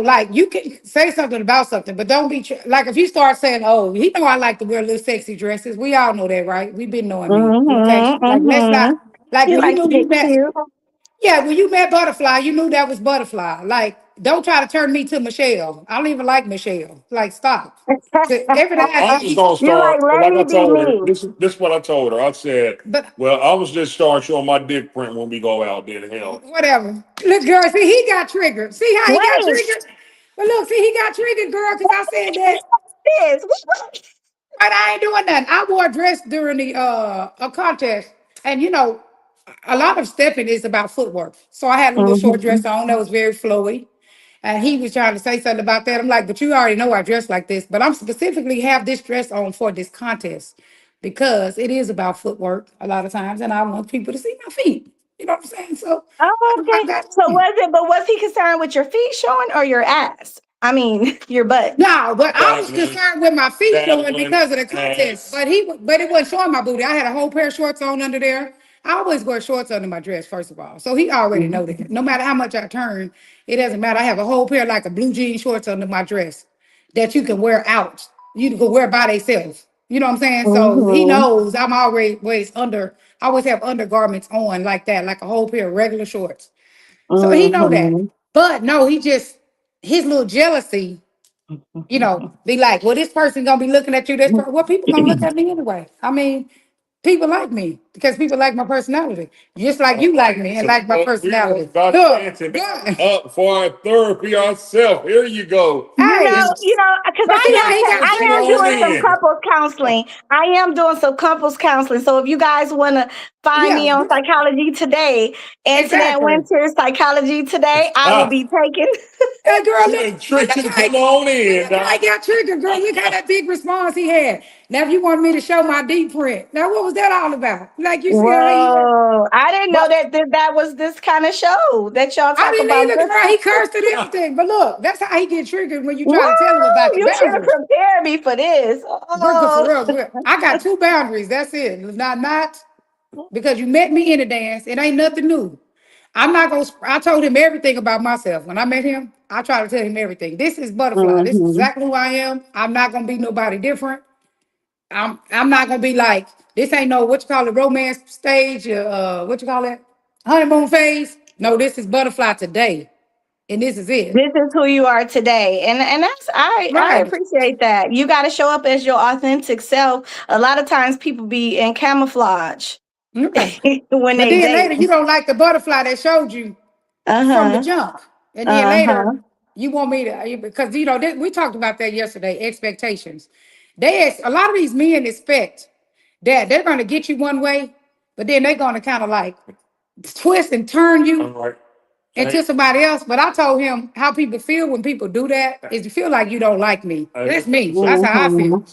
like you can say something about something, but don't be like if you start saying, "Oh, he know I like to wear little sexy dresses." We all know that, right? We've been knowing me. Okay, Mm-hmm. like let's not Mm-hmm. like He when you likes to knew get you met. cute. Yeah, when you met Butterfly, you knew that was Butterfly. Like, don't try to turn me to Michelle. I don't even like Michelle. Like, stop. So every I'm day, just gonna You're like, start. let Like I me be told her, me. this is what I told her. I said, but "Well, I was just start showing my dick print when we go out there to hell." whatever. Look, girl, see, he got triggered. See how he got Wait, triggered? But look, see, he got triggered, girl, because I said that. this. But I ain't doing nothing. I wore a dress during the a contest, and a lot of stepping is about footwork. So I had a little short Mm-hmm. dress on that was very flowy. And he was trying to say something about that. I'm like, but you already know I dress like this. But I'm specifically have this dress on for this contest because it is about footwork a lot of times, and I want people to see my feet. You know what I'm saying? So Oh, I okay. got So was he concerned with your feet showing or your ass? I mean, your butt. no, but I was Dangling, concerned with my feet showing dangling because of the contest. ass. But it wasn't showing my booty. I had a whole pair of shorts on under there. I always wear shorts under my dress, first of all. So he already know that. No matter how much I turn, it doesn't matter. I have a whole pair like a blue jean shorts under my dress that you can wear out. You can wear by themselves. You know what I'm saying? So he Mm-hmm. knows I'm always under, I always have undergarments on like that, like a whole pair of regular shorts. So he know that. Mm-hmm. But no, his little jealousy, be like, well, this person gonna be looking at you. Well, people gonna look at me anyway. I mean, people like me because people like my personality, just like you like me and like my personality. Dr. Look, Anthony good. up for our therapy ourselves. Here you go. Hey, Because but he got I am Come on doing some in. couples counseling. I am doing some couples counseling. So if you guys want to find me yeah, on Psychology Today, Antoinette exactly. Winter Psychology Today, I will be taking. Hey, girl, She look, tricked you. look how Come on in, look how I Doc. got triggered, girl. Look how that big response he had. Now, if you want me to show my deep print, now what was that all about? Like you see how he, Whoa! I didn't know but that was this kind of show that y'all I talk didn't about. either, girl. He cursed and everything. But look, that's how he get triggered when you Woo! try to tell him about your You should have boundaries. prepared me for this. Good for Oh. real. Good. I got two boundaries. That's it. Not because you met me in a dance. It ain't nothing new. I'm not gonna. I told him everything about myself when I met him. I try to tell him everything. This is Butterfly. This is Mm-hmm. exactly who I am. I'm not gonna be nobody different. I'm not gonna be like this. Ain't no what you call it romance stage. What you call it honeymoon phase. No, this is Butterfly today, and this is it. This is who you are today. And that's I Right. appreciate that. You got to show up as your authentic self. A lot of times people be in camouflage Okay. when But they then date. later, you don't like the butterfly that showed you from the Uh-huh. jump. And then later, Uh-huh. you want me to, because, we talked about that yesterday, expectations. A lot of these men expect that they're going to get you one way, but then they're going to kind of like twist and turn All you right. into somebody else. But I told him how people feel when people do that is you feel like you don't like me. That's me. That's how I Mm-hmm. feel.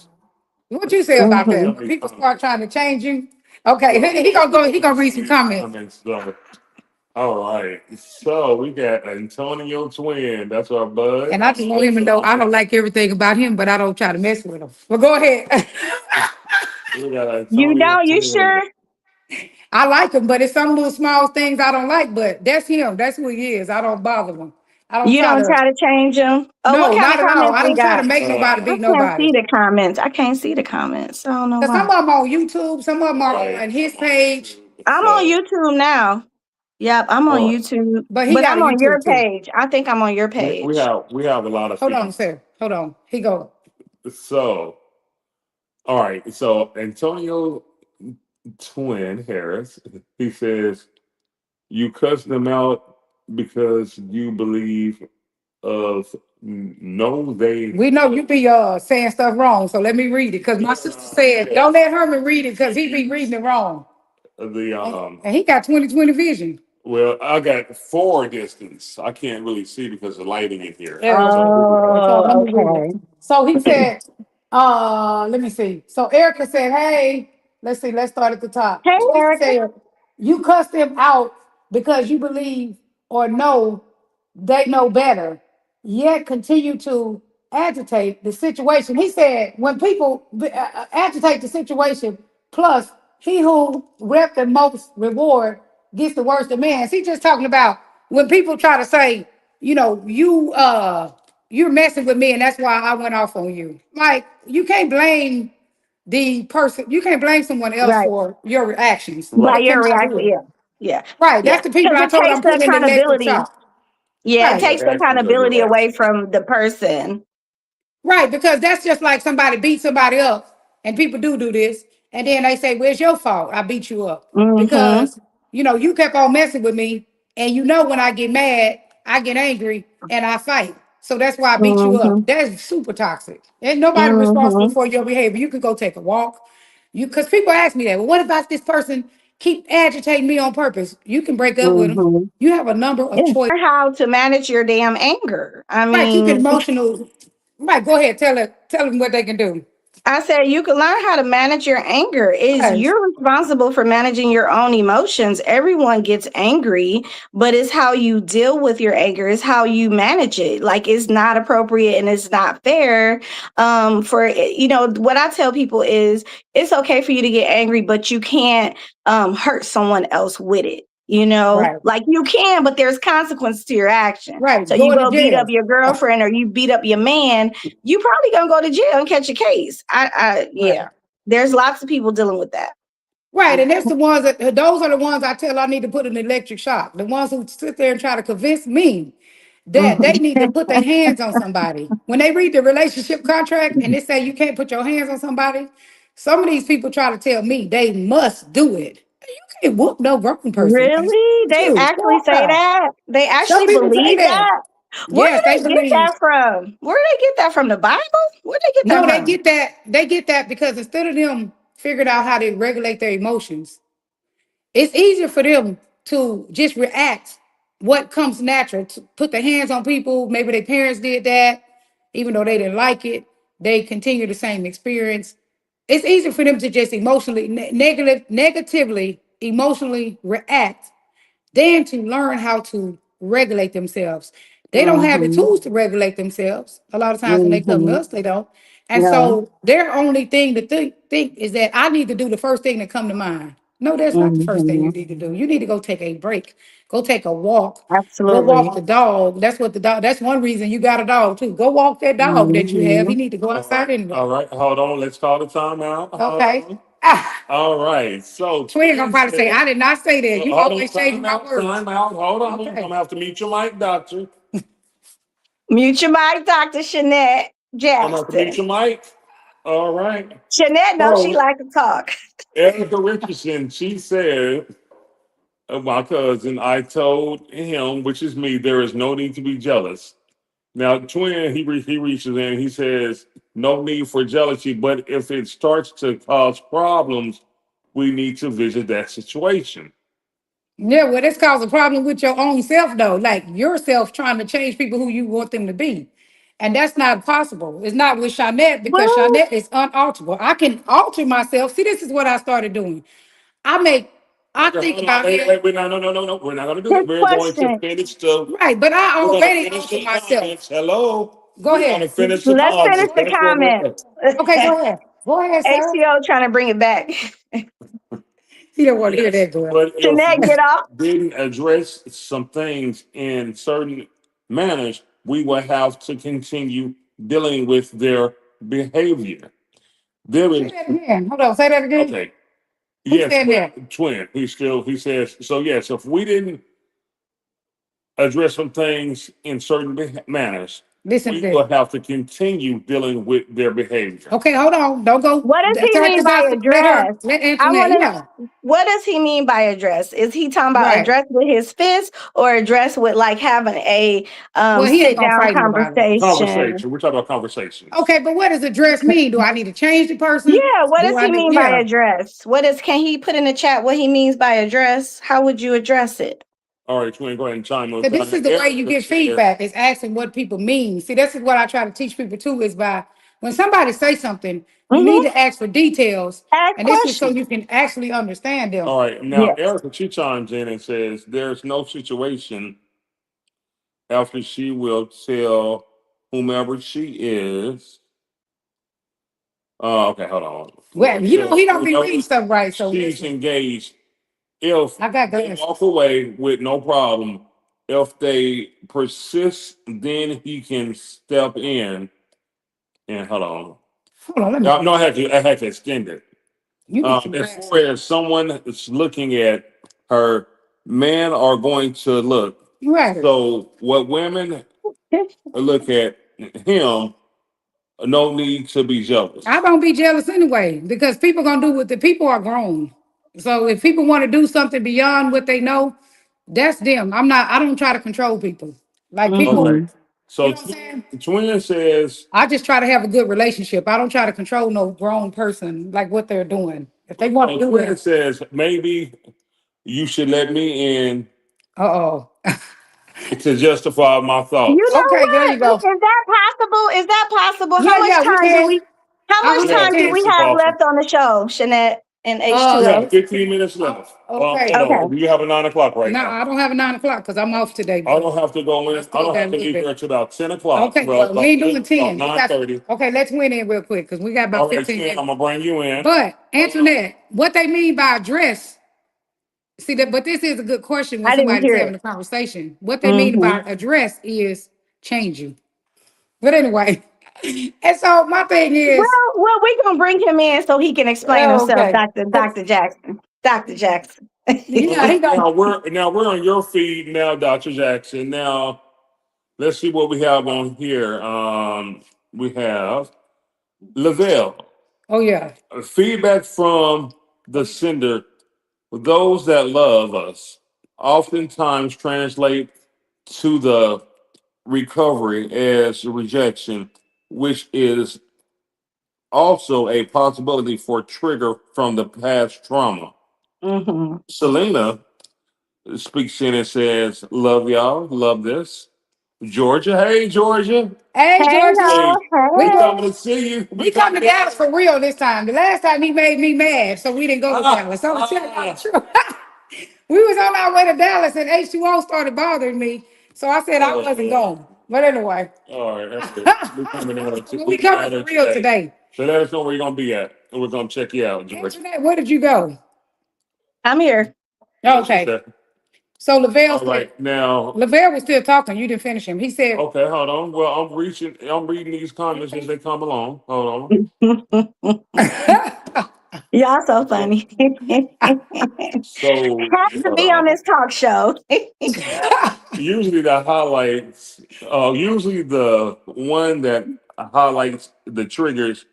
What you say about Mm-hmm. that? When people start trying to change you. Okay, he gonna read some comments. All right. So we got Antonio Twin. That's our bud. And I just want him to know I don't like everything about him, but I don't try to mess with him. But go ahead. We got You Antonio know, you Twin. sure? I like him, but it's some little small things I don't like, but that's him. That's who he is. I don't bother him. I don't You try don't to, try to change them? Oh, what no, kind of not at all. comments I we don't try to got? make nobody I beat can't nobody. see the comments. I can't see the comments. I don't know Because some why. of them on YouTube, some of them are Right. on his page, I'm on So, YouTube now. Yep, I'm on all right. YouTube, but he but got a I'm on your YouTube too. page. I think I'm on your We page. have a lot of Hold on, people. sir. Hold on. He go. So, all right. So Antonio Twin Harris, he says you cussed them out because you believe of no they. We know you be saying stuff wrong, so let me read it. Because my sister said, don't let Herman read it because he be reading it wrong. The And he got 20/20 vision. well, I got four distance. I can't really see because of lighting in here. There you So go. So let Oh, me read it. okay. So he said, let me see. So Erica said, hey, let's see, let's start at the top. Hey, She Erica. said, you cussed him out because you believe or know they know better, yet continue to agitate the situation. He said, when people agitate the situation, plus he who rep the most reward gets the worst demands. He's just talking about when people try to say, you're messing with me and that's why I went off on you. Like you can't blame the person, you can't blame someone else Right. for your reactions. By right. Let them your not do reaction. it. Yeah. Yeah. Right. Yeah. That's the people Because I it told takes I'm the putting in the electric accountability. shop. Yeah, it Right. takes the Actions of accountability your away actions. from the person. Right, because that's just like somebody beat somebody up, and people do this, and then they say, "Where's your fault? I beat you up Mm-hmm. because you kept on messing with me, and when I get mad, I get angry and I fight. So that's why I beat you Mm-hmm. up. That's super toxic. Ain't nobody responsible Mm-hmm. for your behavior. You can go take a walk. Because people ask me that. Well, what about this person keep agitating me on purpose? You can break up with them. Mm-hmm. You have a number of Yeah. choices. How to manage your damn anger. I Right, you can mean, emotional. Right, go ahead. Tell them what they can do. I said you can learn how to manage your anger. Is Yes. you're responsible for managing your own emotions. Everyone gets angry, but it's how you deal with your anger, it's how you manage it. Like it's not appropriate and it's not fair. For what I tell people is it's okay for you to get angry, but you can't hurt someone else with it. Right. Like you can, but there's consequence to your action. Right. So you Going to go beat up jail. your girlfriend or you beat up your man, you probably gonna go to jail and catch a case. Right. There's lots of people dealing with that. Right, and that's the ones those are the ones I tell I need to put an electric shock. The ones who sit there and try to convince me that they need to put their hands on somebody. When they read the relationship contract and they say you can't put your hands on somebody, some of these people try to tell me they must do it. You can't whoop no grown person. Really? They Dude, actually say yeah. that? They Some actually people say believe that. that? Where Yes, they do they get believe. that from? Where do they get that from? The Bible? Where do they get that No, they from? get that. They get that because instead of them figuring out how to regulate their emotions, it's easier for them to just react what comes natural, to put their hands on people. Maybe their parents did that, even though they didn't like it. They continue the same experience. It's easier for them to just emotionally, negatively, emotionally react than to learn how to regulate themselves. They don't have the Mm-hmm. tools to regulate themselves. A lot of times when they come to Mm-hmm. us, they don't. And No. so their only thing to think is that I need to do the first thing that come to mind. No, that's not the first thing Mm-hmm. you need to do. You need to go take a break. Go take a walk. Go Absolutely. walk the dog. That's one reason you got a dog too. Go walk that dog that you have. Mm-hmm. He need to go outside anyway. All right, hold on. Let's call the timeout. Okay. Hold on. Ah, All right. So Twin gonna probably say, I did not say that. You hold on. always change my Time words. out. Hold on. Okay. I'm gonna have to mute your mic, doctor. Mute your mic, Dr. Shanette I'm gonna have to mute Jackson. your mic. All right. Shanette knows she So like to talk. Erica Richardson, she said, my cousin, I told him, which is me, there is no need to be jealous. Now, Twin, he reaches in, he says, no need for jealousy, but if it starts to cause problems, we need to visit that situation. Yeah, well, that's causing a problem with your own self, though. Like yourself trying to change people who you want them to be. And that's not possible. It's not with Shanette because Well, Shanette is unalterable. I can alter myself. See, this is what I started doing. I Okay, think hold on. about it. Wait, no. We're not going to do his that. We're going to question. finish the. Right, but I We're going to already finish altered the myself. comments. Hello. Go We're going to ahead. finish the Let's comments. finish the That's where we're comments. at. Okay, go ahead. Go ahead, sir. ACO trying to bring it back. He don't want to hear Yes, that, girl. but if Shanette, we get off. didn't address some things in certain manners, we will have to continue dealing with their behavior. There Say is that again. Hold on. Say that again. okay. Who Yes, said that? Twin. He says so. Yes, if we didn't address some things in certain manners, Listen to we this. will have to continue dealing with their behavior. Okay, hold on. Don't go. What does he Attack mean the by doctor. address? Let I Antoinette. want Yeah. to. What does he mean by address? Is he talking about Right. address with his fist or address with like having a Well, he ain't sit gonna down fight nobody. conversation? Conversation. We're talking about conversations. Okay, but what does address mean? Do I need to change the person? Yeah, what does he mean by Yeah. address? Can he put in the chat what he means by address? How would you address it? All right, Twin, go ahead and chime in. So this is the way you get feedback, is asking what people mean. See, this is what I try to teach people too, is by when somebody say something, you need to ask for details. Ask And this is so questions. you can actually understand them. All right, now Yes. Erica, she chimes in and says there's no situation after she will tell whomever she is. Okay, hold on. Well, you know, he don't be reading stuff right. So She's listen. engaged. If I got they this. walk away with no problem, if they persist, then he can step in. And hold on. Hold on, let me. No, I had to extend it. You need some As rest. far as someone is looking at her, men are going to look. Right. So what women look at him, no need to be jealous. I don't be jealous anyway, because people gonna do what the people are grown. So if people want to do something beyond what they know, that's them. I don't try to control people. Like people, Okay. So you know what I'm saying? Twin says, I just try to have a good relationship. I don't try to control no grown person, like what they're doing. If they want to do Twin it, says, maybe you should let me in uh-oh. to justify my thoughts. You know Okay, there what? you go. Is that possible? Is that possible? Yeah, How much yeah, we time do can. we How I much time do understand. we It's have awesome. left on the show, Shanette and We Uh, have H2O? 15 minutes left. okay. Oh, no, Okay. do you have a 9 o'clock right No, now? I don't have a 9 o'clock because I'm off today. I don't have to go in. I Still don't got a have to little leave bit. here until about 10 o'clock. Okay, Well, well, we ain't doing about 10. 9:30. Okay, let's win in real quick because we got All about right, 15 10, minutes. I'm gonna bring you in. But Antoinette, what they mean by address, see that, but this is a good question when I didn't somebody's hear having it. a conversation. What they mean Mm-hmm. by address is change you. But anyway, and so my thing is, Well, we're gonna bring him in so he can explain himself, okay, Dr. Jackson. Dr. Jackson. yeah, he Now don't. we're on your feed now, Dr. Jackson. Now let's see what we have on here. We have Lavelle. Oh yeah, Feedback from the sender. Those that love us oftentimes translate to the recovery as rejection, which is also a possibility for trigger from the past trauma. Mm-hmm. Selena speaks in and says, "Love y'all, love this." Georgia, hey Georgia, hey Hey Georgia, hey, y'all. we we Hey. go. coming to see you. We come to Dallas for real this time. The last time he made me mad, so we didn't go to Dallas. So I'm telling you the truth. We was on our way to Dallas and H2O started bothering me. So I said I wasn't going. But anyway, All right, that's good. We coming out of we coming for real today. So let us know where you're gonna be at, and we're gonna check you out, Georgia. Antoinette, where did you go? I'm here. Okay. So All right, now, Lavelle was still talking. You didn't finish him. He said, okay, hold on. Well, I'm reading these comments as they come along. Hold Y'all so on. funny. So, Has to be on this talk show. usually the highlights, usually the one that highlights the triggers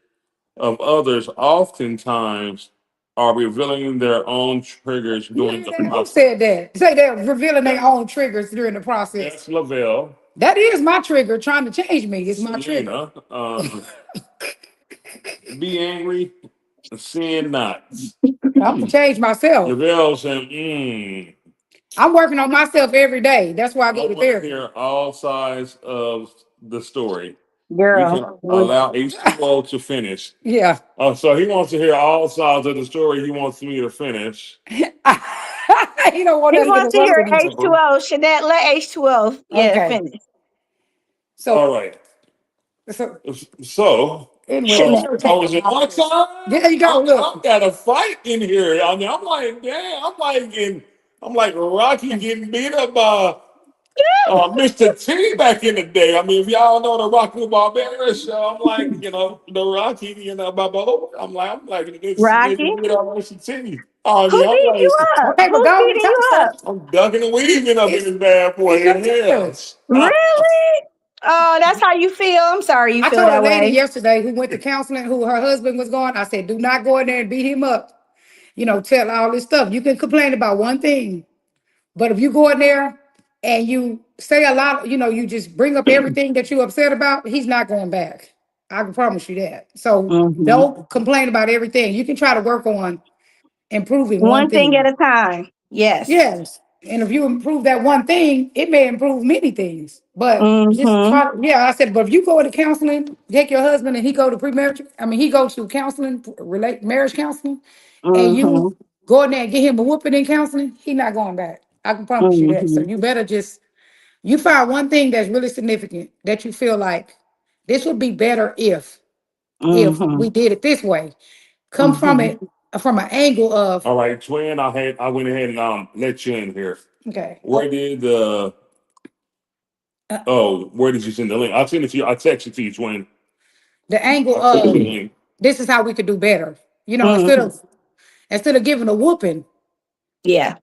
of others, oftentimes are revealing their own triggers during the who process. said that? Say they're revealing their own triggers during the process. That's Lavelle. That is my trigger. Trying to change me is my trigger. Selena, be angry, sin not. I'm gonna change myself. Lavelle saying, I'm working on myself every day. That's why I I go to want to therapy. hear all sides of the story. We Girl. can allow H2O to finish. Yeah. So he wants to hear all sides of the story. He wants me to finish. He don't want He us to get wants to hear work with each other. H2O. Shanette, let H2O. Yeah, Okay. finish. So, All right. so So, anyway, Shanette. I was in one time. there you go. Look. I've got a fight in here. I mean, I'm like, damn, I'm like Rocky getting beat up by Mr. T back in the day. I mean, if y'all know the Rocky Barbera show, I'm like, the Rocky, Balboa. I'm like, this Rocky. nigga beat up Mr. T. I Who mean, I'm beat you like, up? Okay, but Who's go and beating talk, you sir. up? I'm ducking and weaving up in It's, this bad boy. it's your turn. Really? Oh, that's how you feel. I'm sorry you I feel told a that lady way. yesterday who went to counseling, who her husband was going. I said, do not go in there and beat him up. Tell all this stuff. You can complain about one thing, but if you go in there and you say a lot, you just bring up everything that you're upset about, he's not going back. I can promise you that. So Mm-hmm. don't complain about everything. You can try to work on improving one One thing at thing. a time. Yes. Yes. And if you improve that one thing, it may improve many things. But just Mm-hmm. try, yeah, I said, but if you go to counseling, take your husband and he go to he goes to counseling, marriage counseling, and Mm-hmm. you go in there and get him a whooping in counseling, he not going back. I can promise you that. So Mm-hmm. you better you find one thing that's really significant that you feel like this would be better if Mm-hmm. we did it this way. Come from Mm-hmm. it from an angle of, All right, twin. I went ahead and let you in here. okay, Where did where did you send the link? I'll send it to you. I text it to you, twin. the angle I'll send you the of link. this is how we could do better. Instead Mm-hmm. of giving a whooping, Yeah.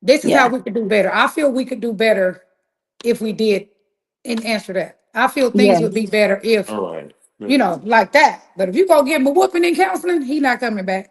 this is how Yeah. we could do better. I feel we could do better if we did and answer that. I feel things Yeah. would be better if, All right. like that. But if you go give him a whooping in counseling, he not coming back.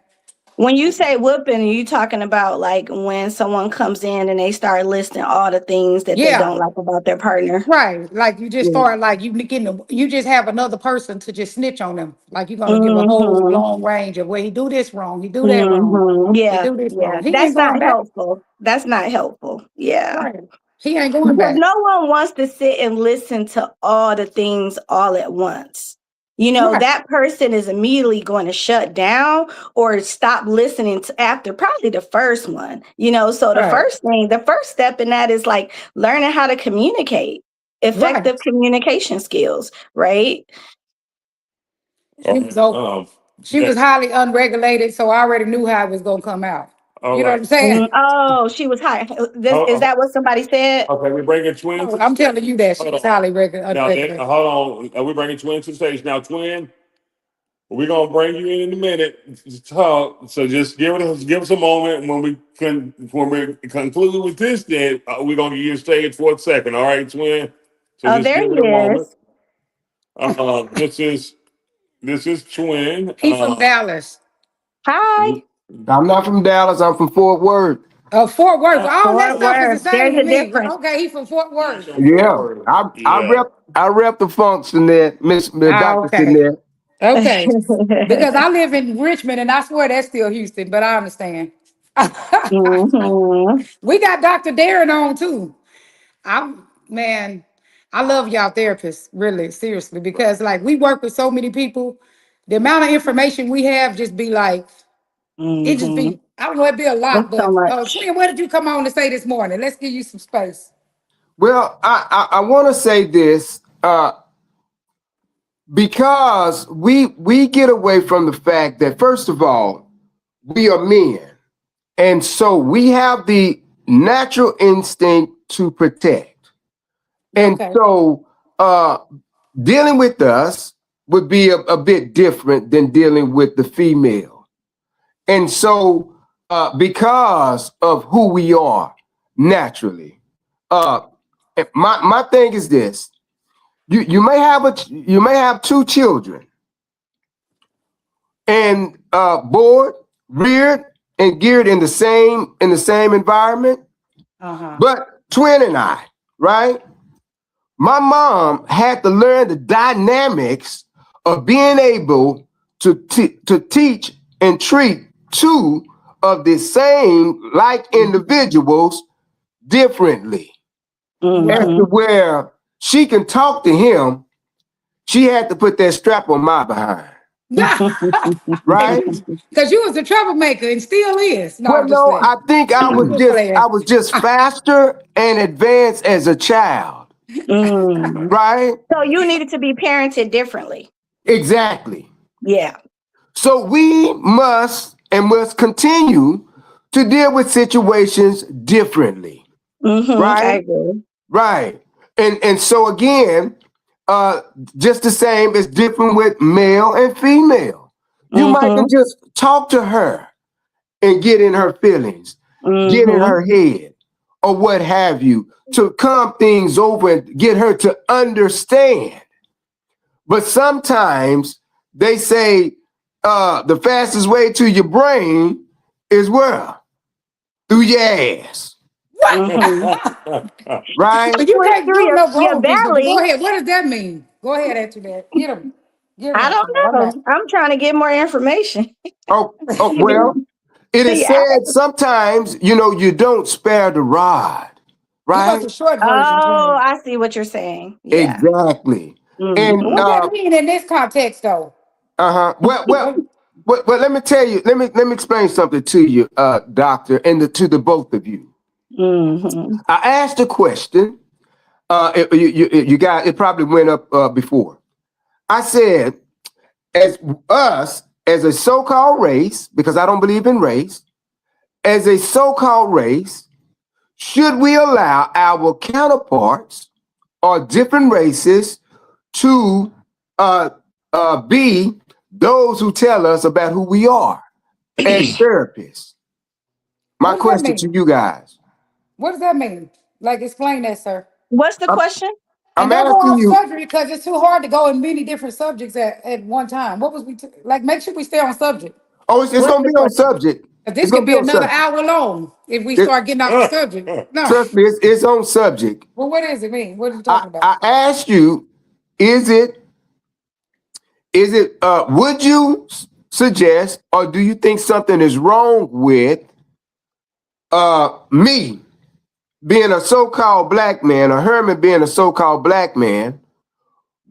When you say whooping, are you talking about like when someone comes in and they start listing all the things that they Yeah, don't like about their partner? right. Like you just Yeah. start like you just have another person to just snitch on them. Like you're gonna give a whole Mm-hmm. long range of where he do this wrong, he do that wrong, Mm-hmm. he Yeah. do this Yeah. wrong. He That's ain't not going back. helpful. That's not helpful. Yeah. Right. He ain't going Because back. no one wants to sit and listen to all the things all at once. Right. that person is immediately going to shut down or stop listening to after probably the first one. So the Right. first step in that is like learning how to communicate, Right. effective communication skills, right? So she was highly unregulated, so I already knew how it was gonna come out. All You know what right. I'm saying? Oh, she was high. Is Oh, that what somebody said? okay, we're bringing twin to Oh, the I'm stage. telling you that she Hold was on. highly Now, unregulated. hold on. Are we bringing twin to the stage? Now, twin, we're gonna bring you in a minute to talk. So just give us a moment when we conclude with this. Then we're gonna give you a stage for a second. All right, twin. So Oh, just there give he it a moment. is. This is twin. He from Dallas. Hi. I'm not from Dallas. I'm from Fort Worth. Fort Worth. All that Fort stuff is the Worth. same There's to a me. difference. Okay, he from Fort Worth. Yeah, Yeah. I rep the function there, Miss Dr. Okay. Sinette. Okay. Because I live in Richmond and I swear that's still Houston, but I understand. Mhm. We got Dr. Darren on too. Man, I love y'all therapists, really, seriously, because like we work with so many people. The amount of information we have just be like, it just Mhm. be, I don't know, it'd be a That's lot, so but much. Twin, what did you come on to say this morning? Let's give you some space. Well, I want to say this because we get away from the fact that first of all, we are men, and so we have the natural instinct to protect, and Okay. so dealing with us would be a bit different than dealing with the female. And so, because of who we are naturally, uh, my thing is this: you may have two children, and born, reared, and geared in the same environment, Uh-huh. but twin and I, right? My mom had to learn the dynamics of being able to teach and treat two of the same like individuals differently. As Right. to Mhm. where she can talk to him, she had to put that strap on my behind, Yeah. right? Because you was a troublemaker and still is. No, Well, I'm just no, playing. I think I'm just playing. I was just faster and advanced as a child, Mm. right? So you needed to be parented differently. Exactly. Yeah. So we must continue to deal with situations differently, I right? agree. Right. And so again, just the same is different with male and female. You might can Mhm. just talk to her and get in her feelings, get in Mhm. her head, or what have you, to calm things over and get her to understand. But sometimes they say the fastest way to your brain is where? Through your ass, Mhm. right? But you can't Through do no your grown people. But go belly. ahead. What does that mean? Go ahead, answer that. Get him. Get him, I answer that. don't I'm not. know. I'm trying to get more information. Oh well, it is See, said sometimes, you don't spare the rod, Give us right? a short version, oh, Twin. I see what you're saying. Yeah. Exactly. And What Mhm. that mean in this context, though? uh-huh. What- Well, let me tell you, let me explain something to you, doctor, and to the both of you. Mhm. I asked a question. You got it probably went up before. I said, as us, as a so-called race, because I don't believe in race, as a so-called race, should we allow our counterparts or different races to be those who tell us about who we are as therapists? My What does that question to mean? you guys. What does that mean? Like, explain that, sir. What's the I'm, question? And I'm don't go asking off you. subject because it's too hard to go in many different subjects at one time. What was like? Make sure we stay on subject. Oh, it's What's going to the be on question? subject. 'Cause It's this going could to be be on another subject. hour long if we It, start getting off the subject. No. trust me, it's on subject. Well, what does it mean? What are you I, talking about? I asked you, is it would you suggest or do you think something is wrong with me being a so-called black man, or Herman being a so-called black man,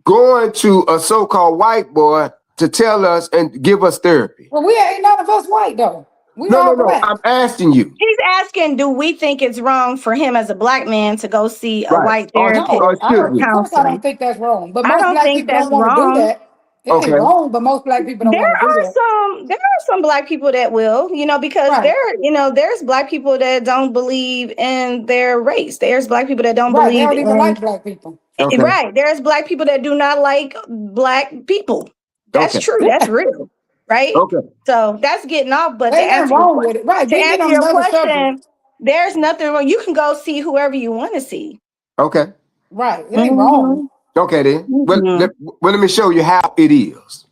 going to a so-called white boy to tell us and give us therapy. Well, we ain't none of us white though. We No, all no, no. black. I'm asking you. He's asking, do we think it's wrong for him as a black man to go see a Right. white Or- therapist No, or I should don't. we? Of course, I don't counseling? think that's wrong. But I most don't black think people that's don't want to do wrong. that. It ain't Okay. wrong, but most black people don't There want to do are that. there are some black people that will, because Right. there's black people that don't believe in their race. There's black people that don't Right. They believe don't even in like black people. Okay. right. There's black people that do not like black people. That's Okay. true. That's real. Right. Okay. So that's getting off. But There ain't nothing wrong with it. Right. to We get answer on your another question, subject. there's nothing wrong. You can go see whoever you want to see. Okay. Right. It ain't wrong. Okay then. Well, Mhm. let me show you how it is.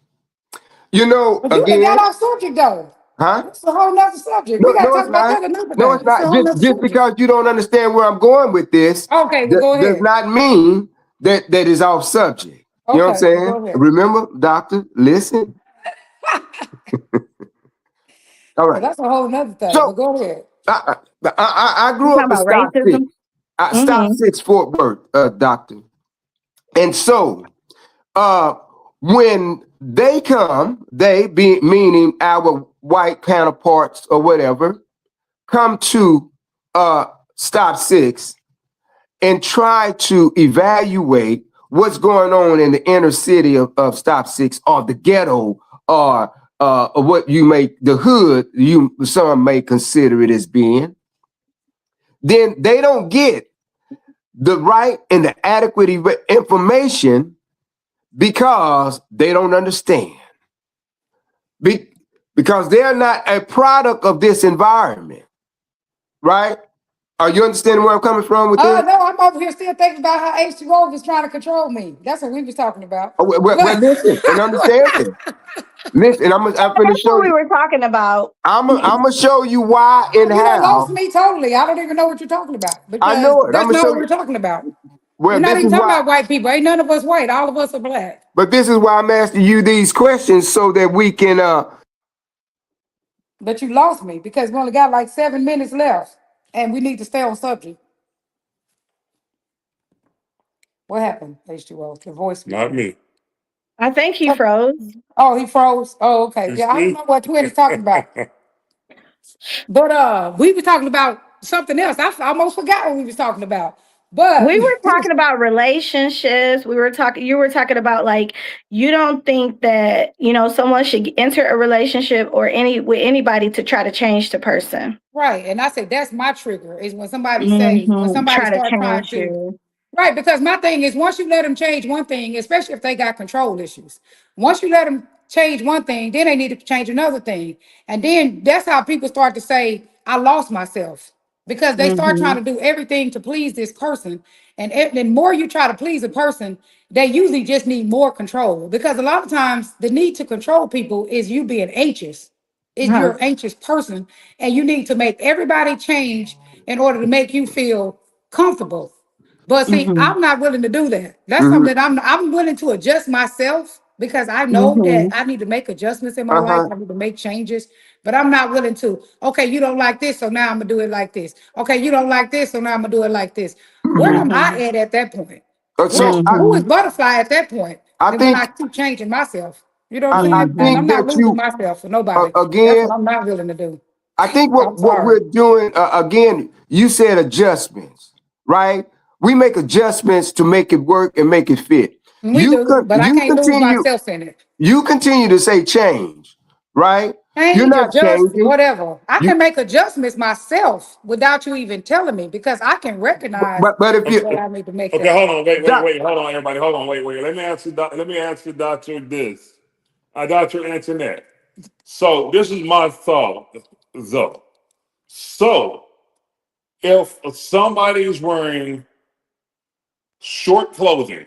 But you done Again, got off subject though. huh? It's a whole nother subject. No, We gotta no, talk it's about not. that another No, day. it's not. a whole Just, nother just subject. because you don't understand where I'm going with this, Okay, well, go does ahead. not mean that is off subject. You know what I'm Okay, well, saying? go ahead. Remember, doctor, listen. All Well, right. that's a whole nother thing. So But go ahead. I You grew talking up in about Stock racism? Six, Stock 6 Fort Worth, doctor. And so when they come, they be meaning our white counterparts or whatever, come to Stop 6 and try to evaluate what's going on in the inner city of Stop 6 or the ghetto or what you may, the hood, some may consider it as being, then they don't get the right and the adequate information because they don't understand. Because they're not a product of this environment, right? Are you understanding where I'm coming from with this? No, I'm over here still thinking about how H2O was trying to control me. That's what we was talking about. Well, listen and understand it. Listen, I'm That's gonna show what we you. were talking about. I'm gonna show you why and You done lost how. me totally. I don't even know what you're talking about I because know it. I'm that's gonna not show what we're you. talking about. Well, We're not this even is talking why. about white people. Ain't none of us white. All of us are black. But this is why I'm asking you these questions so that we can. But you lost me because we only got like 7 minutes left and we need to stay on subject. What happened, H2O? The voice. Not me. I think he froze. Oh, he froze. Oh, okay. It's Yeah, I don't me. know what Twin is talking about. But we were talking about something else. I almost forgot what we was talking about. But We were talking about relationships. You were talking about like you don't think that, someone should enter a relationship or with anybody to try to change the person. right, and I said that's my trigger is when somebody Try to start trying change to. you. Right, because my thing is once you let them change one thing, especially if they got control issues, once you let them change one thing, then they need to change another thing. And then that's how people start to say, I lost myself. Because they start trying to do everything to please this person. And the more you try to please a person, they usually just need more control. Because a lot of times the need to control people is you being anxious. Is you're an anxious person and you need to make everybody change in order to make you feel comfortable. But see, I'm not willing to do that. That's Mhm, something that I'm willing to adjust myself because I know that I need to make adjustments in my life. uh-huh. I need to make changes, but I'm not willing to. Okay, you don't like this, so now I'm gonna do it like this. Okay, you don't like this, so now I'm gonna do it like this. Where am I at that point? So Who is butterfly at that point? I And when I think keep changing myself, you know what I, I'm I saying? And I'm think not that losing you myself for nobody. That's again. what I'm not willing to do. I think I'm what sorry. we're doing again. You said adjustments, right? We make adjustments to make it work and make it fit. We do, but I You can't lose continue. myself in it. You continue to say change, right? You're Change, not adjust, changing. whatever. I You can make adjustments myself without you even telling me because I can recognize but if you what I need to make Okay, that. hold on, doc, hold on, everybody, hold on, wait. Let me ask you, Doctor, this. Dr. Antoinette. So this is my thought, though. So if somebody is wearing short clothing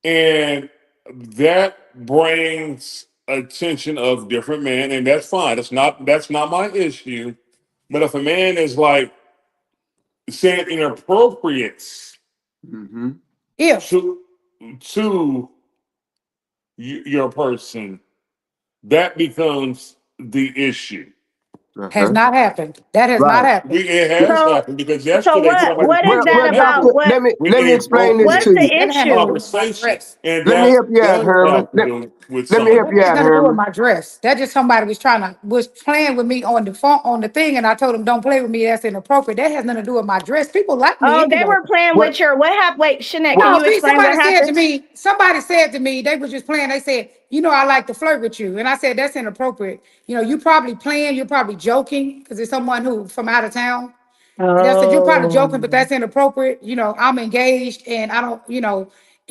and that brings attention of different men, and that's fine. That's not my issue. But if a man is like saying inappropriate Mhm. If to your person, that becomes the issue. Has Uh-huh. not happened. That has not Right. happened. It has So happened because so yesterday what somebody what is Well, that well, broke about? doctor, What let me it explain broke this what's to the you. That had nothing to do issue? with my conversation, dress. and Let me that help you out, does Herman. have to do with Let some me of help that. you That has out, nothing to do with Herman. my dress. That just somebody was playing with me on the phone on the thing, and I told him don't play with me. That's inappropriate. That has nothing to do with my dress. People like me Oh, they anyway. were playing What? with your what happened? Wait, Shanette, can No, you see, explain what happened? somebody said to me, they was just playing. They said, I like to flirt with you. And I said, that's inappropriate. You probably playing, you're probably joking because it's someone who from out of town. And I said, you're probably Oh. joking, but that's inappropriate. I'm engaged and I don't,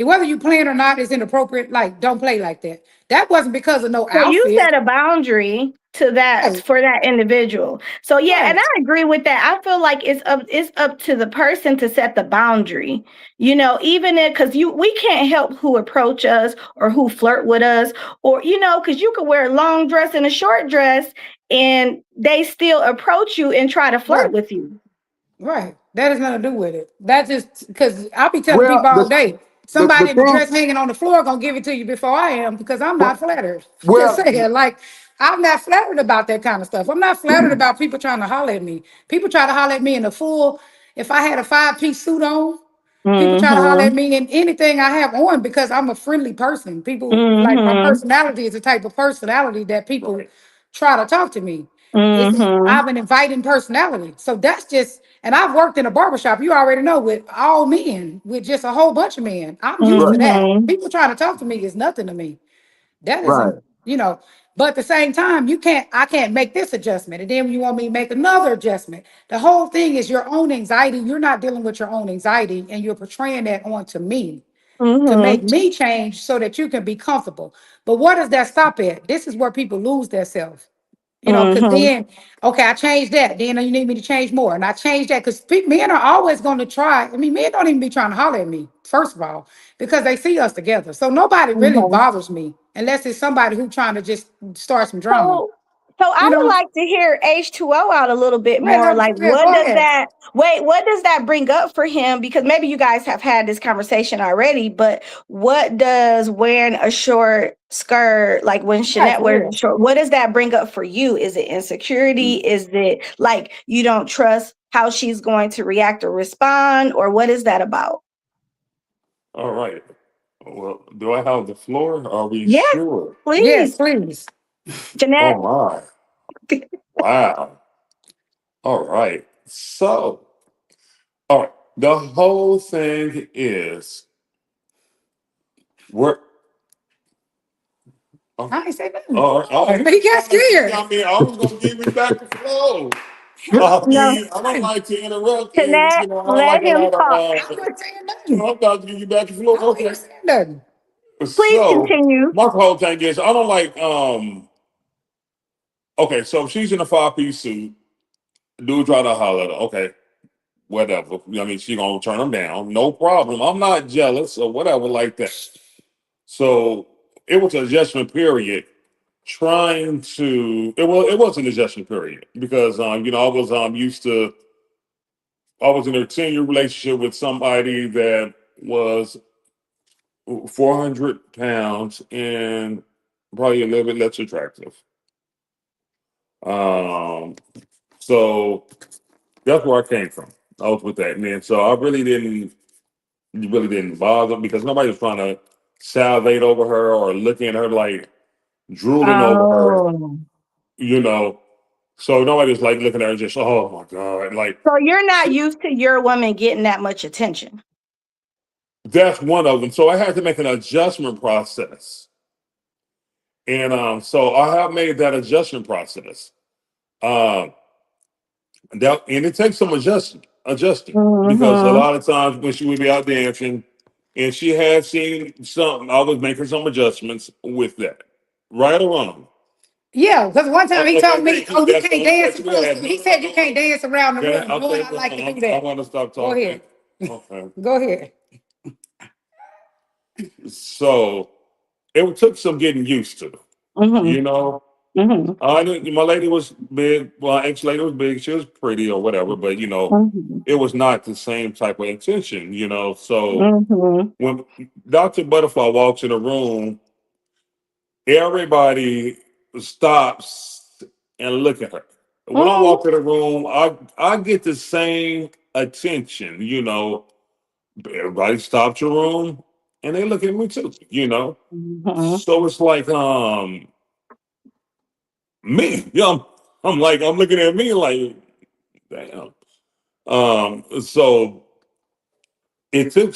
whether you playing or not is inappropriate. Like, don't play like that. That wasn't because of no So you outfit. set a boundary to that Right, for that individual. So yeah, and right, I agree with that. I feel like it's up to the person to set the boundary. Even if because we can't help who approach us or who flirt with us, or because you could wear a long dress and a short dress and they still approach you and try to flirt right. with you. Right. That has nothing to do with it. That's just because I'll be telling Well, people all day, the somebody in the thing, dress hanging on the floor gonna give it to you before I am because I'm not well, flattered. Just well, saying, like I'm not flattered about that kind of stuff. I'm not flattered about people trying to holler at me. People try to holler at me in a full, if I had a 5-piece suit on, people try to holler at Mm-hmm. me in anything I have on because I'm a friendly person. People like my Mm-hmm. personality is the type of personality that people try to talk to me. I Mm-hmm. have an inviting personality. So that's just, and I've worked in a barbershop, you already know, with all men, with just a whole bunch of men. I'm used right, to that. Mm-hmm. People trying to talk to me is nothing to me. That right. isn't, but at the same time, I can't make this adjustment. And then when you want me to make another adjustment, the whole thing is your own anxiety. You're not dealing with your own anxiety and you're portraying that onto me to make Mm-hmm. me change so that you can be comfortable. But what does that stop at? This is where people lose themselves. Because Mm-hmm. then, okay, I changed that. Then you need me to change more. And I changed that because men are always going to try. I mean, men don't even be trying to holler at me, first of all, because they see us together. So nobody really Mm-hmm. bothers me unless it's somebody who trying to just start some drama, So, so I you would know? like to hear H2O out a little bit Yeah, more. Like, yeah, what go does ahead. that, wait, what does that bring up for him? Because maybe you guys have had this conversation already, but what does wearing a short skirt, like when Right, Shanette for wears a real. short, what does that bring up for you? Is it insecurity? Is it like you don't trust how she's going to react or respond? Or what is that about? All right. Well, do I have the floor? Are we Yes, sure? Yes, please. please. Jeanette. Oh my! Wow. All right. So, all right. The whole thing is we're. Oh, I ain't say nothing. all right. He got scared. I mean, I was gonna give you back the flow. I No, mean, I don't like to interrupt, and Jeanette, I don't let like a him lot of. talk. I wasn't saying nothing. I'm about to give you back the floor. I wasn't Okay. even saying nothing. Please So, continue. my whole thing is I don't like. Okay, so if she's in a 5-piece suit, dude try to holler at her. Okay, whatever. I mean, she gonna turn him down. No problem. I'm not jealous or whatever like that. So it was an adjustment period. Trying to it was an adjustment period because I was used to I was in a 10-year relationship with somebody that was 400 pounds and probably a little bit less attractive. Um, so that's where I came from. I was with that man. So I really didn't bother because nobody was trying to salivate over her or looking at her like drooling over her, Oh. you know. So nobody was like looking at her just, oh my God. Like So you're not used to your woman getting that much attention. that's one of them. So I had to make an adjustment process. And so I have made that adjustment process. Um, and it takes some adjusting because a Mm-hmm. lot of times when she would be out dancing and she had seen something, I was making some adjustments with that. Right or wrong? Yeah, because one time he Okay, told me, thank you. "Oh, you That's the can't only dance." question we had. He said you can't dance around the room, knowing Okay, I like to do I that. want to stop Go talking. ahead. Okay. Go ahead. So it took some getting used to, Mm-hmm. you know. Mm-hmm. My lady was big. Well, ex lady was big. She was pretty or whatever, but Mm-hmm. it was not the same type of attention, So Mm-hmm. when Dr. Butterfly walks in a room, everybody stops and look at her. When I walk in the room, I get the same attention. Everybody stops your room and they look at me too. Mhm. So it's like me. I'm looking at me like, damn. So it took